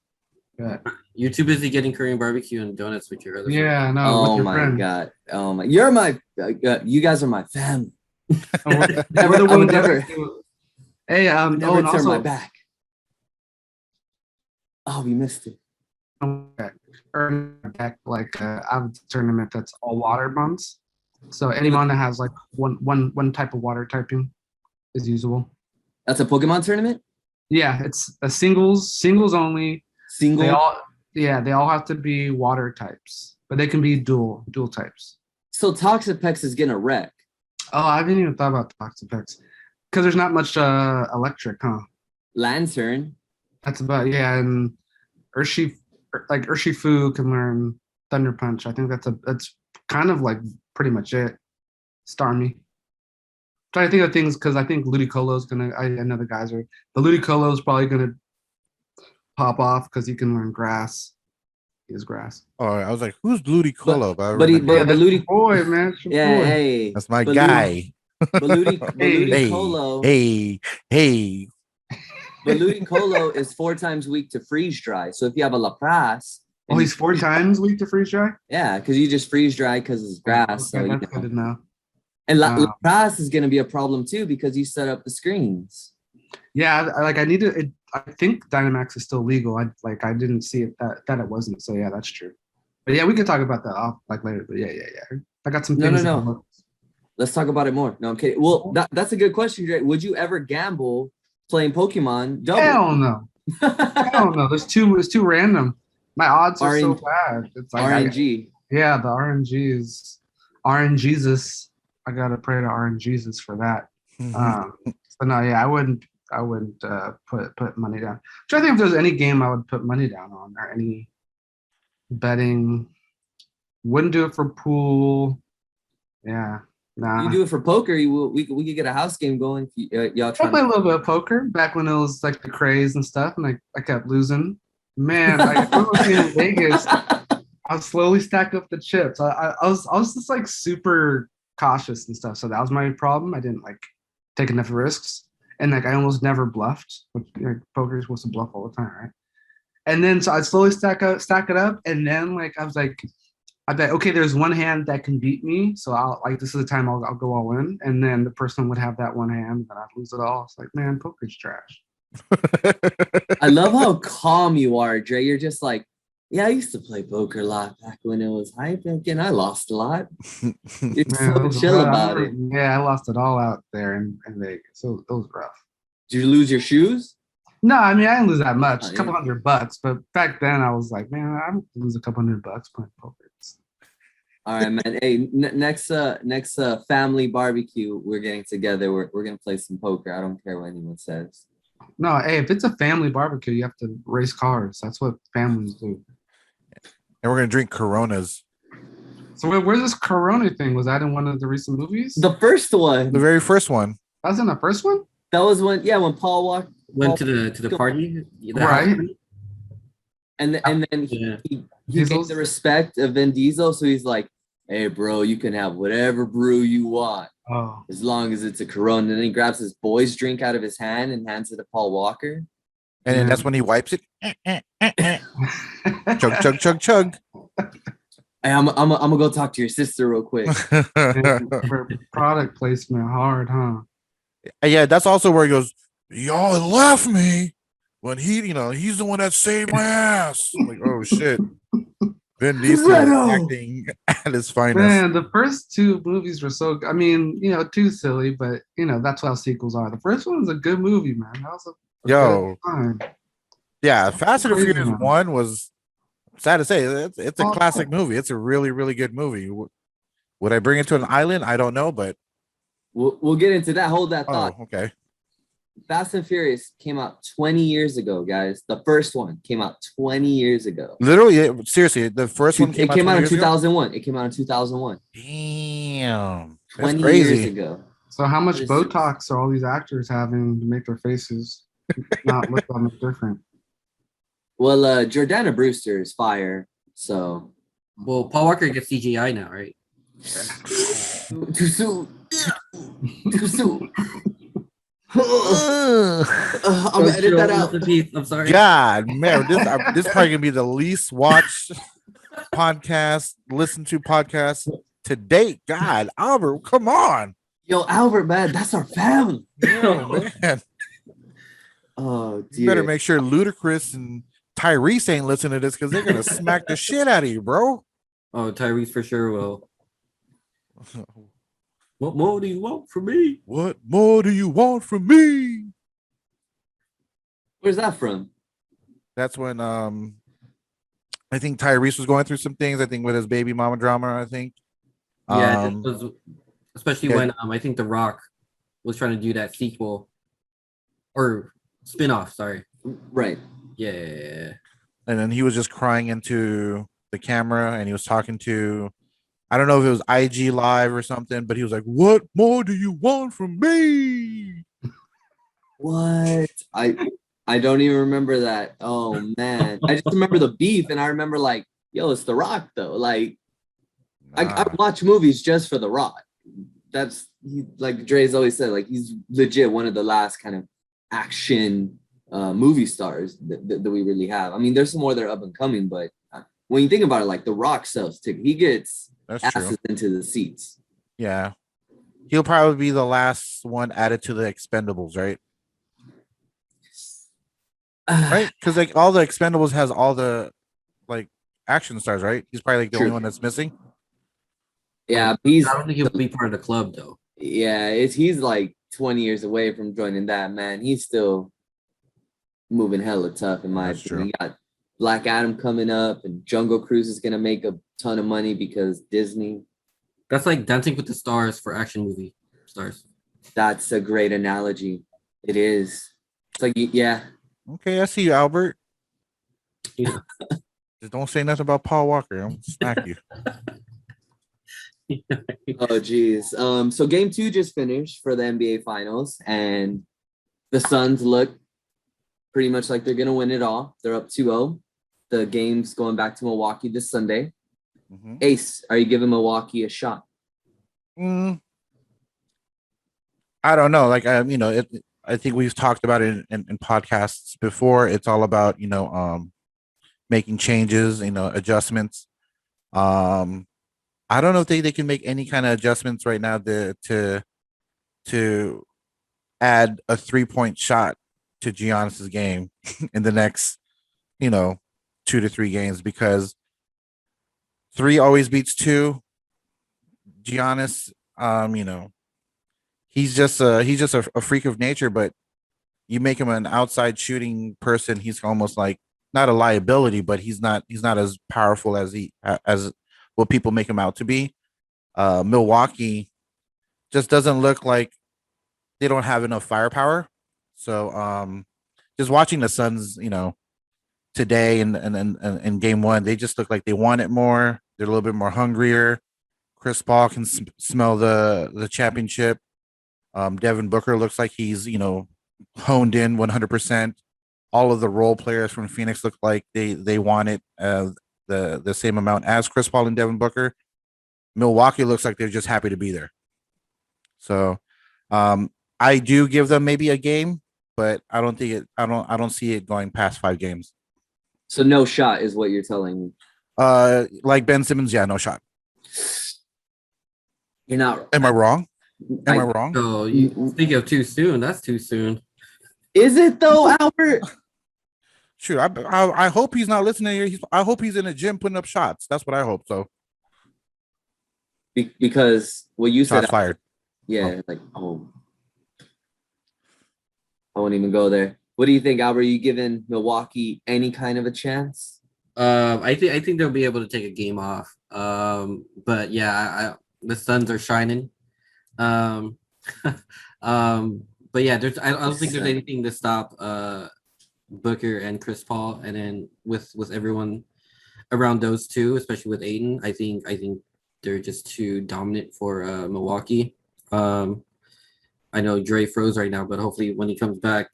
Yeah. You're too busy getting Korean barbecue and donuts with your other Yeah, no. Oh my friend. God. Oh my. You're my. You guys are my family. Never. Hey, Never turn also, my back. Oh, we missed it. Back like I have a tournament that's all water months. So anyone that has like one type of water typing is usable. That's a Pokemon tournament? Yeah, it's a singles only. Single? They all have to be water types, but they can be dual types. So Toxapex is getting a wreck. Oh, I haven't even thought about Toxapex. Because there's not much electric, huh? Lantern. That's about, and Urshifu can learn Thunder Punch. I think that's kind of like pretty much it. Starmie. Trying to think of things because I think Ludicolo's gonna. I know the guys are. The Ludicolo's probably gonna pop off because he can learn Grass. He is Grass. Oh, I was like, who's Ludicolo? Boy, man. Yeah, boy. hey. That's my guy. Ludicolo. Hey. But Ludicolo is 4 times weak to freeze dry. So if you have a Lapras. Oh, he's 4 times weak to freeze dry? Yeah, because you just freeze dry because it's grass. Okay, so that's good to know. And Lapras is going to be a problem too because you set up the screens. Yeah, I need to. I think Dynamax is still legal. I didn't see it that it wasn't. So yeah, that's true. But yeah, we can talk about that off later. But yeah. I got some things. No. Let's talk about it more. No, I'm kidding. Well, that's a good question, Jay. Would you ever gamble playing Pokemon double? Hell no. Hell no. It's too random. My odds are so bad. It's like RNG. The RNG is RNGesus. I gotta pray to RNGesus for that. So no, yeah, I wouldn't put money down. I'm trying to think if there's any game I would put money down on or any betting. Wouldn't do it for pool. Yeah. Nah. You do it for poker. We could get a house game going. Y'all try. I play a little bit of poker back when it was like the craze and stuff, and I kept losing. Man, I was in Vegas. I was slowly stack up the chips. I was just like super cautious and stuff. So that was my problem. I didn't like take enough risks, and like I almost never bluffed. Which, poker is supposed to bluff all the time, right? And then so I'd slowly stack it up, and then like I was like, I bet okay, there's one hand that can beat me, so I'll like this is the time I'll go all in, and then the person would have that one hand, and I'd lose it all. It's like, man, poker's trash. I love how calm you are, Dre. You're just like, yeah, I used to play poker a lot back when it was hype. Again, I lost a lot. You're so chill about it. Yeah, I lost it all out there in Vegas. So it was rough. Did you lose your shoes? No, I mean I didn't lose that much, a couple $100, but back then I was like, man, I don't lose a couple $100 playing poker. All right, man. Hey, next family barbecue, we're getting together. We're gonna play some poker. I don't care what anyone says. No, hey, if it's a family barbecue, you have to race cars. That's what families do. And we're gonna drink Coronas. So where's this Corona thing? Was that in one of the recent movies? The first one. The very first one. That was in the first one? That was when Paul went to the party. Right. And then he gave the respect of Vin Diesel, so he's like, hey, bro, you can have whatever brew you want. Oh. As long as it's a Corona. And then he grabs his boy's drink out of his hand and hands it to Paul Walker. And then that's when he wipes it. Chug. Hey, I'm gonna go talk to your sister real quick. Product placement hard, huh? Yeah, that's also where he goes, y'all left me. when he's the one that saved my ass. I'm like, oh shit. Vin Diesel Renault! acting at his finest. Man, the first two movies were so. I mean, too silly, but that's how sequels are. The first one was a good movie, man. That was a Yo, good time. yeah, Fast and the Crazy, Furious man. 1 was sad to say. It's a Oh, classic movie. It's a really, really good movie. Would I bring it to an island? I don't know, but We'll get into that. Hold that thought. okay. Fast and Furious came out 20 years ago, guys. The first one came out 20 years ago. Literally, seriously, the first one It came out in 20 years ago? 2001. It came out in 2001. Damn, that's 20 crazy. years ago. So how much This is- Botox are all these actors having to make their faces not look that much different? Well, Jordana Brewster is fire. So Well, Paul Walker gets CGI now, right? too soon. Too soon. I'm gonna edit that out. I'm sorry. God, man, this probably gonna be the least watched podcast, listened to podcast to date. God, Albert, come on. Yo, Albert, man, that's our family. Yeah, man. Oh, You better dear. make sure Ludacris and Tyrese ain't listening to this because they're gonna smack the shit out of you, bro. Oh, Tyrese for sure will. What more do you want from me? What more do you want from me? Where's that from? That's when I think Tyrese was going through some things. I think with his baby mama drama. I think. Yeah, Um, it was, especially yeah. when I think The Rock was trying to do that sequel or spin-off. Sorry. Right. Yeah. and then he was just crying into the camera, and he was talking to, I don't know if it was IG Live or something, but he was like, "What more do you want from me?" What? I don't even remember that. Oh man. I just remember the beef, and I remember like, yo, it's The Rock though. Like I Nah. watch movies just for The Rock. Like Dre's always said, like he's legit one of the last kind of action movie stars that we really have. I mean, there's some more that are up and coming, but when you think about it, like The Rock sells tickets. He gets That's asses true. into the seats. Yeah, he'll probably be the last one added to the Expendables, right? Right, because like all the Expendables has all the like action stars, right? He's probably like the True. only one that's missing. Yeah, I don't think he'll be part of the club though. he's like 20 years away from joining that, man. He's still moving hella tough in my That's opinion. You got Black Adam coming up, and Jungle Cruise is gonna make a ton of money because Disney. That's like Dancing with the Stars for action movie stars. That's a great analogy. It is. It's like, yeah. Okay, I see you, Albert. Yeah. Just don't say nothing about Paul Walker. I'm gonna smack you. Oh geez. So game 2 just finished for the NBA finals, and the Suns look pretty much like they're gonna win it all. They're up 2-0. The game's going back to Milwaukee this Sunday. Mhm. Ace, are you giving Milwaukee a shot? I don't know. Like I think we've talked about it in podcasts before. It's all about making changes, adjustments. I don't know if they can make any kind of adjustments right now to add a 3-point shot to Giannis's game in the next 2 to 3 games, because 3 always beats 2. Giannis, he's just a freak of nature, but you make him an outside shooting person, he's almost like not a liability, but he's not as powerful as what people make him out to be. Milwaukee just doesn't look like they don't have enough firepower. So just watching the Suns, today and game 1, they just look like they want it more. They're a little bit more hungrier. Chris Paul can smell the championship. Devin Booker looks like he's honed in 100%. All of the role players from Phoenix look like they want it the same amount as Chris Paul and Devin Booker. Milwaukee looks like they're just happy to be there. So I do give them maybe a game, but I don't see it going past 5 games. So no shot is what you're telling me. Like Ben Simmons, yeah, no shot. You're not. Am I wrong? Am I wrong? So you speak of too soon. That's too soon. Is it though, Albert? Shoot, I hope he's not listening here. I hope he's in a gym putting up shots. That's what I hope. So Because what you said, shots fired. yeah, like I won't even go there. What do you think, Albert? Are you giving Milwaukee any kind of a chance? I think they'll be able to take a game off. But yeah, the Suns are shining. Um, but yeah, I don't think there's anything to stop Booker and Chris Paul, and then with everyone around those two, especially with Aiden, I think they're just too dominant for Milwaukee. I know Dre froze right now, but hopefully when he comes back,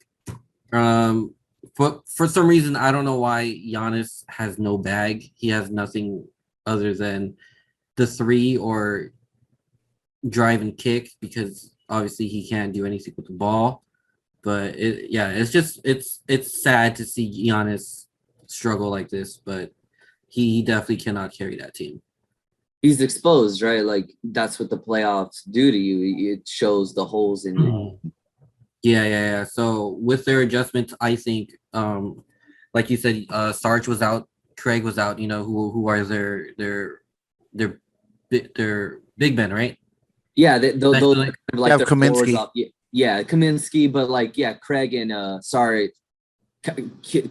for some reason I don't know why Giannis has no bag. He has nothing other than the three or drive and kick, because obviously he can't do anything with the ball. But it's sad to see Giannis struggle like this, but he definitely cannot carry that team. He's exposed, right? Like that's what the playoffs do to you. It shows the holes in you. Yeah. So with their adjustments, I think, like you said, Sarge was out, Craig was out. You know who are their big men, right? Yeah, those Especially- kind of like have the forwards Kaminsky. off. Yeah, Kaminsky, but like Craig and sorry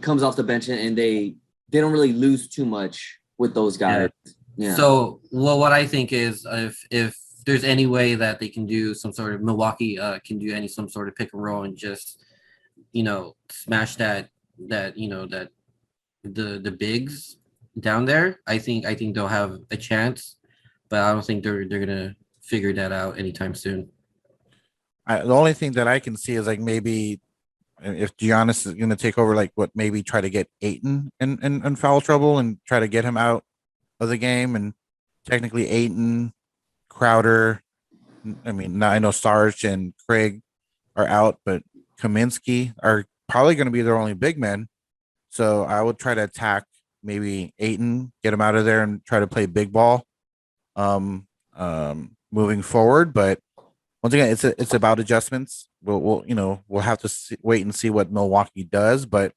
comes off the bench and they don't really lose too much with those guys. Yeah. So, well, what I think is if there's any way that they can do some sort of Milwaukee can do some sort of pick and roll and just smash that that the bigs down there, I think they'll have a chance, but I don't think they're gonna figure that out anytime soon. The only thing that I can see is like maybe if Giannis is going to take over, like maybe try to get Aiton in foul trouble and try to get him out of the game. And technically Aiton, Crowder, I mean, now I know Sarge and Craig are out, but Kaminsky are probably going to be their only big men. So I would try to attack maybe Aiton, get him out of there and try to play big ball moving forward. But once again, it's about adjustments. We'll have to wait and see what Milwaukee does. But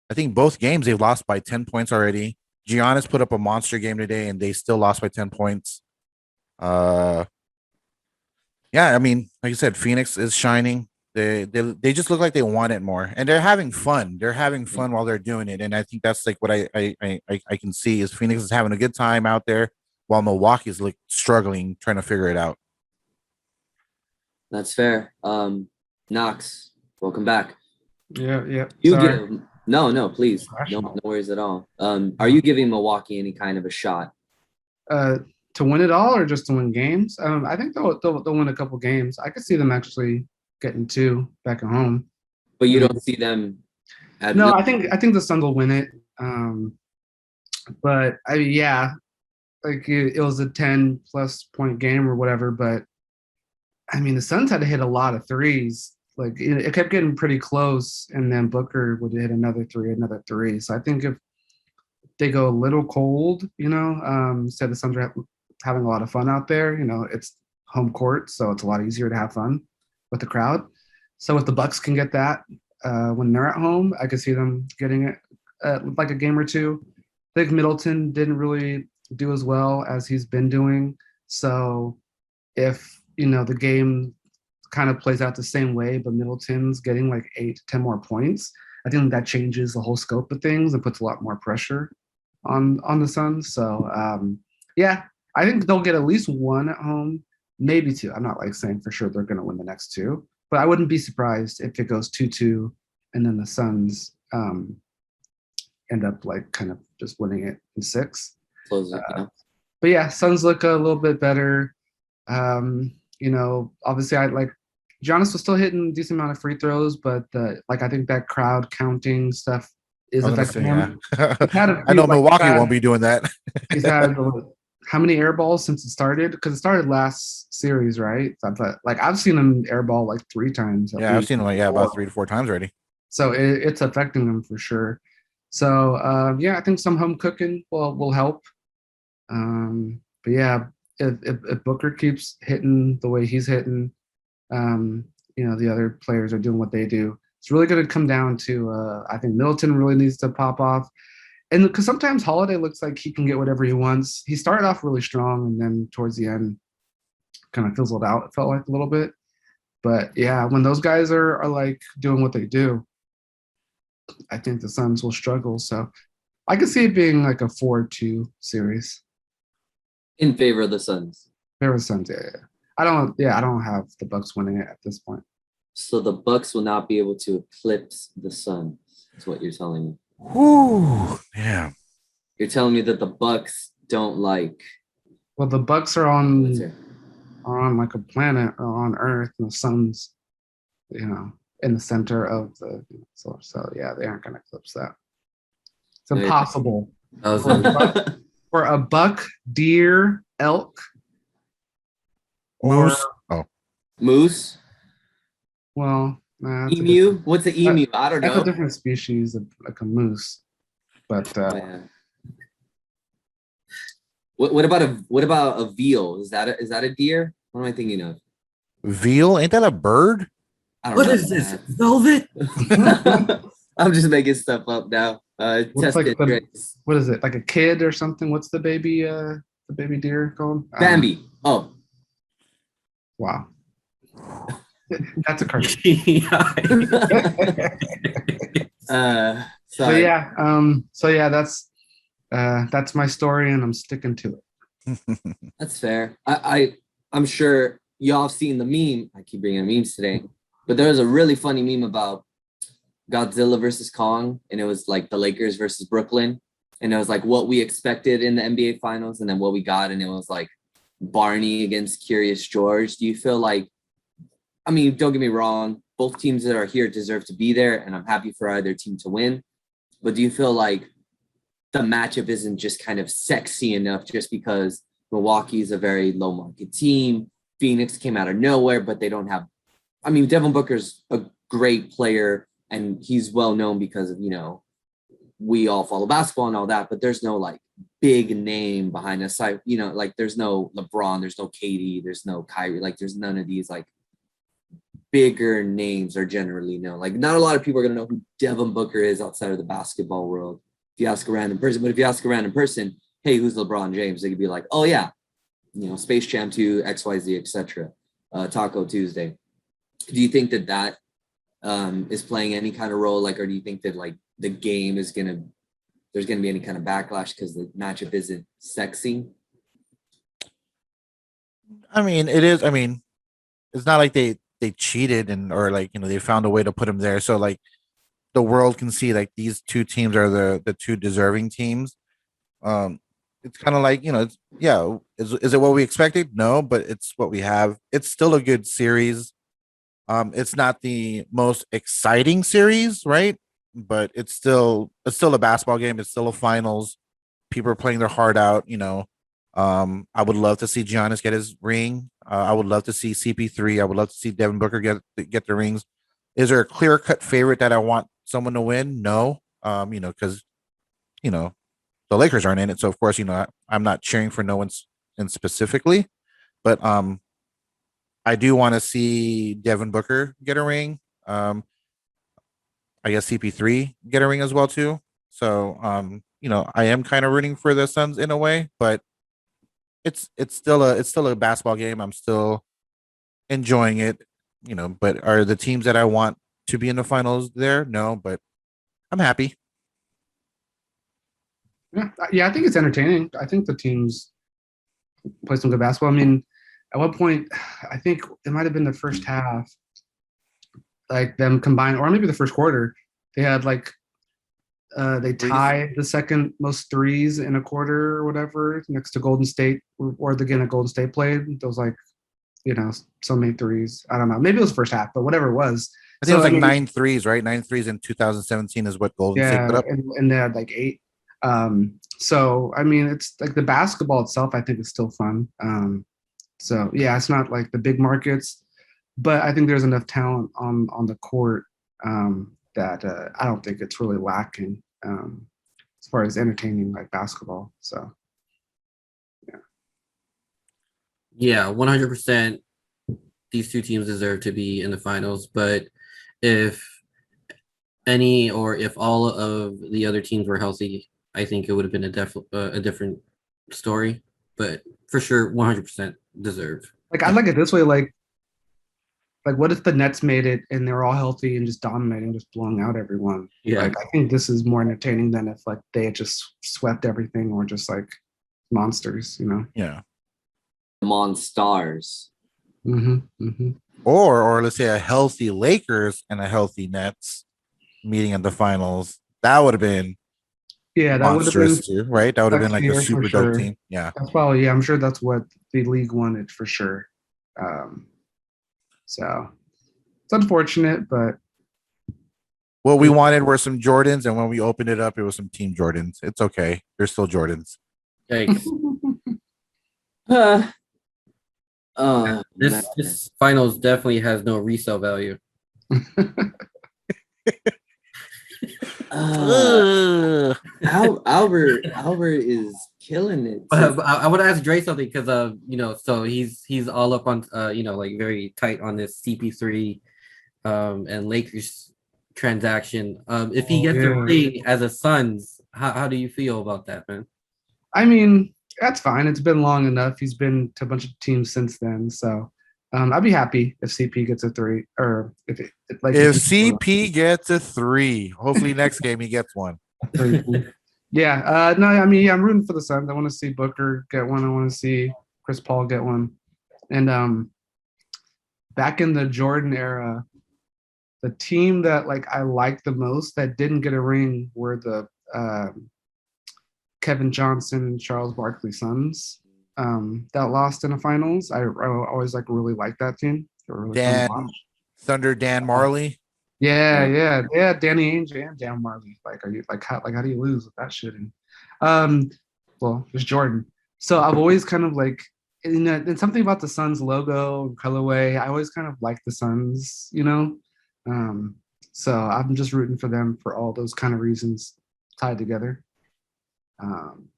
I think both games they've lost by 10 points already. Giannis put up a monster game today, and they still lost by 10 points. Yeah, I mean, like you said, Phoenix is shining. They just look like they want it more, and they're having fun. They're having fun while they're doing it, and I think that's like what I can see is Phoenix is having a good time out there, while Milwaukee's like struggling, trying to figure it out. That's fair. Knox, welcome back. Yeah. No, please. No worries at all. Are you giving Milwaukee any kind of a shot? To win it all or just to win games? I think they'll win a couple games. I could see them actually getting two back at home. But you don't see them No, I think the Suns will win it. But I mean, yeah, like it was a 10+ point game or whatever, but I mean the Suns had to hit a lot of threes. Like it kept getting pretty close, and then Booker would hit another three. So I think if they go a little cold, said the Suns are having a lot of fun out there. It's home court, so it's a lot easier to have fun with the crowd. So if the Bucks can get that when they're at home, I could see them getting it like a game or two. I think Middleton didn't really do as well as he's been doing. So if the game kind of plays out the same way, but Middleton's getting like 8 to 10 more points, I think that changes the whole scope of things and puts a lot more pressure on the Suns. So yeah, I think they'll get at least one at home, maybe two. I'm not like saying for sure they're going to win the next two, but I wouldn't be surprised if it goes 2-2 and then the Suns end up like kind of just winning it in 6. But yeah, Suns look a little bit better. Obviously I like Giannis was still hitting a decent amount of free throws, but I think that crowd counting stuff is affecting him. Yeah. I know Milwaukee won't be doing that. He's had how many air balls since it started? Because it started last series, right? But I've seen him airball like 3 times. Yeah, I've seen him about 3 to 4 times already. So it's affecting him for sure. So yeah, I think some home cooking will help. But yeah, if Booker keeps hitting the way he's hitting, the other players are doing what they do. it's really going to come down to I think Middleton really needs to pop off. And because sometimes Holiday looks like he can get whatever he wants. He started off really strong and then towards the end kind of fizzled out, it felt like a little bit. But yeah, when those guys are like doing what they do, I think the Suns will struggle. So I could see it being like a 4-2 series. In favor of the Suns. Favor of the Suns, yeah. I don't have the Bucks winning it at this point. So the Bucks will not be able to eclipse the Suns. That's what you're telling me. Whoo, yeah. You're telling me that the Bucks don't like. Well, the Bucks are on like a planet on Earth, and the Suns, in the center of the solar. So yeah, they aren't going to eclipse that. It's impossible for a buck, deer, elk, Moose. Moose. Well, emu. What's an emu? I don't know. That's a different species of like a moose. But yeah. What about a veal? Is that a deer? What am I thinking of? Veal? Ain't that a bird? I don't What know is this? Velvet? I'm just making stuff up now. what is it? Like a kid or something? What's the baby deer called? Bambi. Oh. Wow. That's a cartoon. Sorry. So yeah, that's my story, and I'm sticking to it. That's fair. I'm sure y'all have seen the meme. I keep bringing memes today, but there was a really funny meme about Godzilla versus Kong, and it was like the Lakers versus Brooklyn, and it was like what we expected in the NBA Finals, and then what we got, and it was like Barney against Curious George. Do you feel like, I mean, don't get me wrong, both teams that are here deserve to be there, and I'm happy for either team to win, but do you feel like the matchup isn't just kind of sexy enough just because Milwaukee is a very low market team? Phoenix came out of nowhere, but they don't have, I mean, Devin Booker's a great player and he's well known because of, we all follow basketball and all that, but there's no like big name behind us. Like there's no LeBron, there's no KD, there's no Kyrie, like there's none of these like bigger names are generally known. Like not a lot of people are going to know who Devin Booker is outside of the basketball world. If you ask a random person, but if you ask a random person, hey, who's LeBron James? They could be like, oh yeah, Space Jam 2, XYZ, etc. Taco Tuesday. Do you think that is playing any kind of role? Like, or do you think that like the game is there's gonna be any kind of backlash because the matchup isn't sexy? I mean, it is. I mean, it's not like they cheated or like they found a way to put him there. So like the world can see like these two teams are the two deserving teams. It's kind of like is it what we expected? No, but it's what we have. It's still a good series. It's not the most exciting series, right? But it's still a basketball game. It's still a finals. People are playing their heart out. I would love to see Giannis get his ring. I would love to see CP3. I would love to see Devin Booker get the rings. Is there a clear cut favorite that I want someone to win? No. Because the Lakers aren't in it, so of course I'm not cheering for no one in specifically, but I do want to see Devin Booker get a ring. I guess CP3 get a ring as well too. So I am kind of rooting for the Suns in a way, but it's still a basketball game. I'm still enjoying it, but are the teams that I want to be in the finals there? No, but I'm happy. Yeah, I think it's entertaining. I think the teams play some good basketball. I mean, at one point, I think it might have been the first half, like them combined, or maybe the first quarter, they had like they tied the second most threes in a quarter or whatever next to Golden State, or again at Golden State played. Those like, so many threes. I don't know. Maybe it was first half, but whatever it was. I think it was like 9 threes, right? 9 threes in 2017 is what Golden State put up. And they had like 8. So I mean, it's like the basketball itself, I think is still fun. So yeah, it's not like the big markets, but I think there's enough talent on the court that I don't think it's really lacking as far as entertaining like basketball. So yeah, 100%. These two teams deserve to be in the finals, but if any or if all of the other teams were healthy, I think it would have been a different story. But for sure, 100% deserved. Like I like it this way, like what if the Nets made it and they're all healthy and just dominating, just blowing out everyone? Yeah. Like I think this is more entertaining than if like they had just swept everything or just like monsters, you know? Yeah. Monstars. Or let's say a healthy Lakers and a healthy Nets meeting in the finals. That would have been Yeah, that would have monstrous been too, right? That would have been like a sexier for super dope sure. team. Yeah. That's probably, yeah, I'm sure that's what the league wanted for sure. So it's unfortunate, but What we wanted were some Jordans, and when we opened it up, it was some Team Jordans. It's okay. They're still Jordans. Yikes. This finals definitely has no resale value. Albert is killing it. But I would ask Dre something because so he's all up on like very tight on this CP3 and Lakers transaction. If he gets a ring as a Suns, how do you feel about that, man? I mean, that's fine. It's been long enough. He's been to a bunch of teams since then. So I'd be happy if CP gets a 3, or if CP gets a 3. Hopefully next game he gets one. Yeah. No, I mean, yeah, I'm rooting for the Suns. I want to see Booker get one. I want to see Chris Paul get one. And back in the Jordan era, the team that like I liked the most that didn't get a ring were the Kevin Johnson and Charles Barkley Suns that lost in the finals. I always like really liked that team. Really Thunder Dan Marley. Yeah, Danny Ainge and Dan Marley. Like, are you how do you lose with that shit? And well, there's Jordan. So I've always kind of like, and something about the Suns logo and colorway. I always kind of like the Suns, you know. So I'm just rooting for them for all those kind of reasons tied together.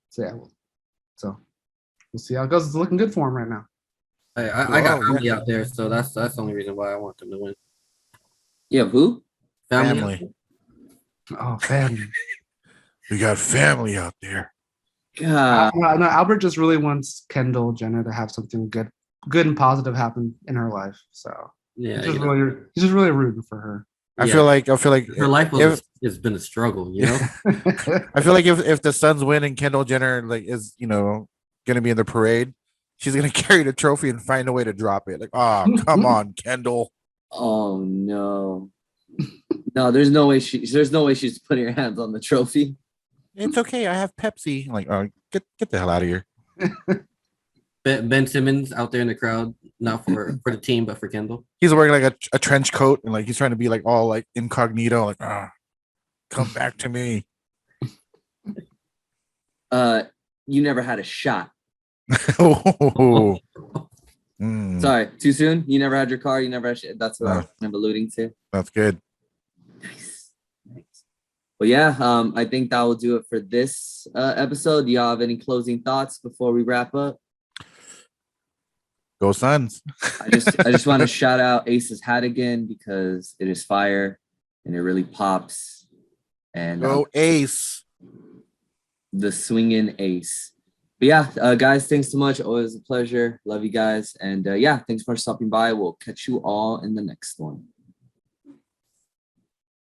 So we'll see how it goes. It's looking good for him right now. I got family out there, so that's the only reason why I want them to win. Yeah, who? Family. Oh, family. We got family out there. God. No, Albert just really wants Kendall Jenner to have something good and positive happen in her life. So yeah, he's just really rooting for her. I feel like her life has been a struggle, you know. I feel like if the Suns win and Kendall Jenner like is gonna be in the parade, she's gonna carry the trophy and find a way to drop it. Like, oh, come on, Kendall. Oh no. No, there's no way she's putting her hands on the trophy. It's okay. I have Pepsi. I'm like, oh, get the hell out of here. Ben Simmons out there in the crowd, not for the team, but for Kendall. He's wearing like a trench coat and like he's trying to be like all like incognito, like, come back to me. You never had a shot. Oh. Sorry, too soon. You never had your car. You never had shit. That's what I'm alluding to. That's good. Nice. Well, yeah. I think that will do it for this episode. Do y'all have any closing thoughts before we wrap up? Go Suns. I just want to shout out Ace's hat again because it is fire and it really pops. And go Ace. The swinging Ace. But yeah, guys, thanks so much. Always a pleasure. Love you guys. And thanks for stopping by. We'll catch you all in the next one.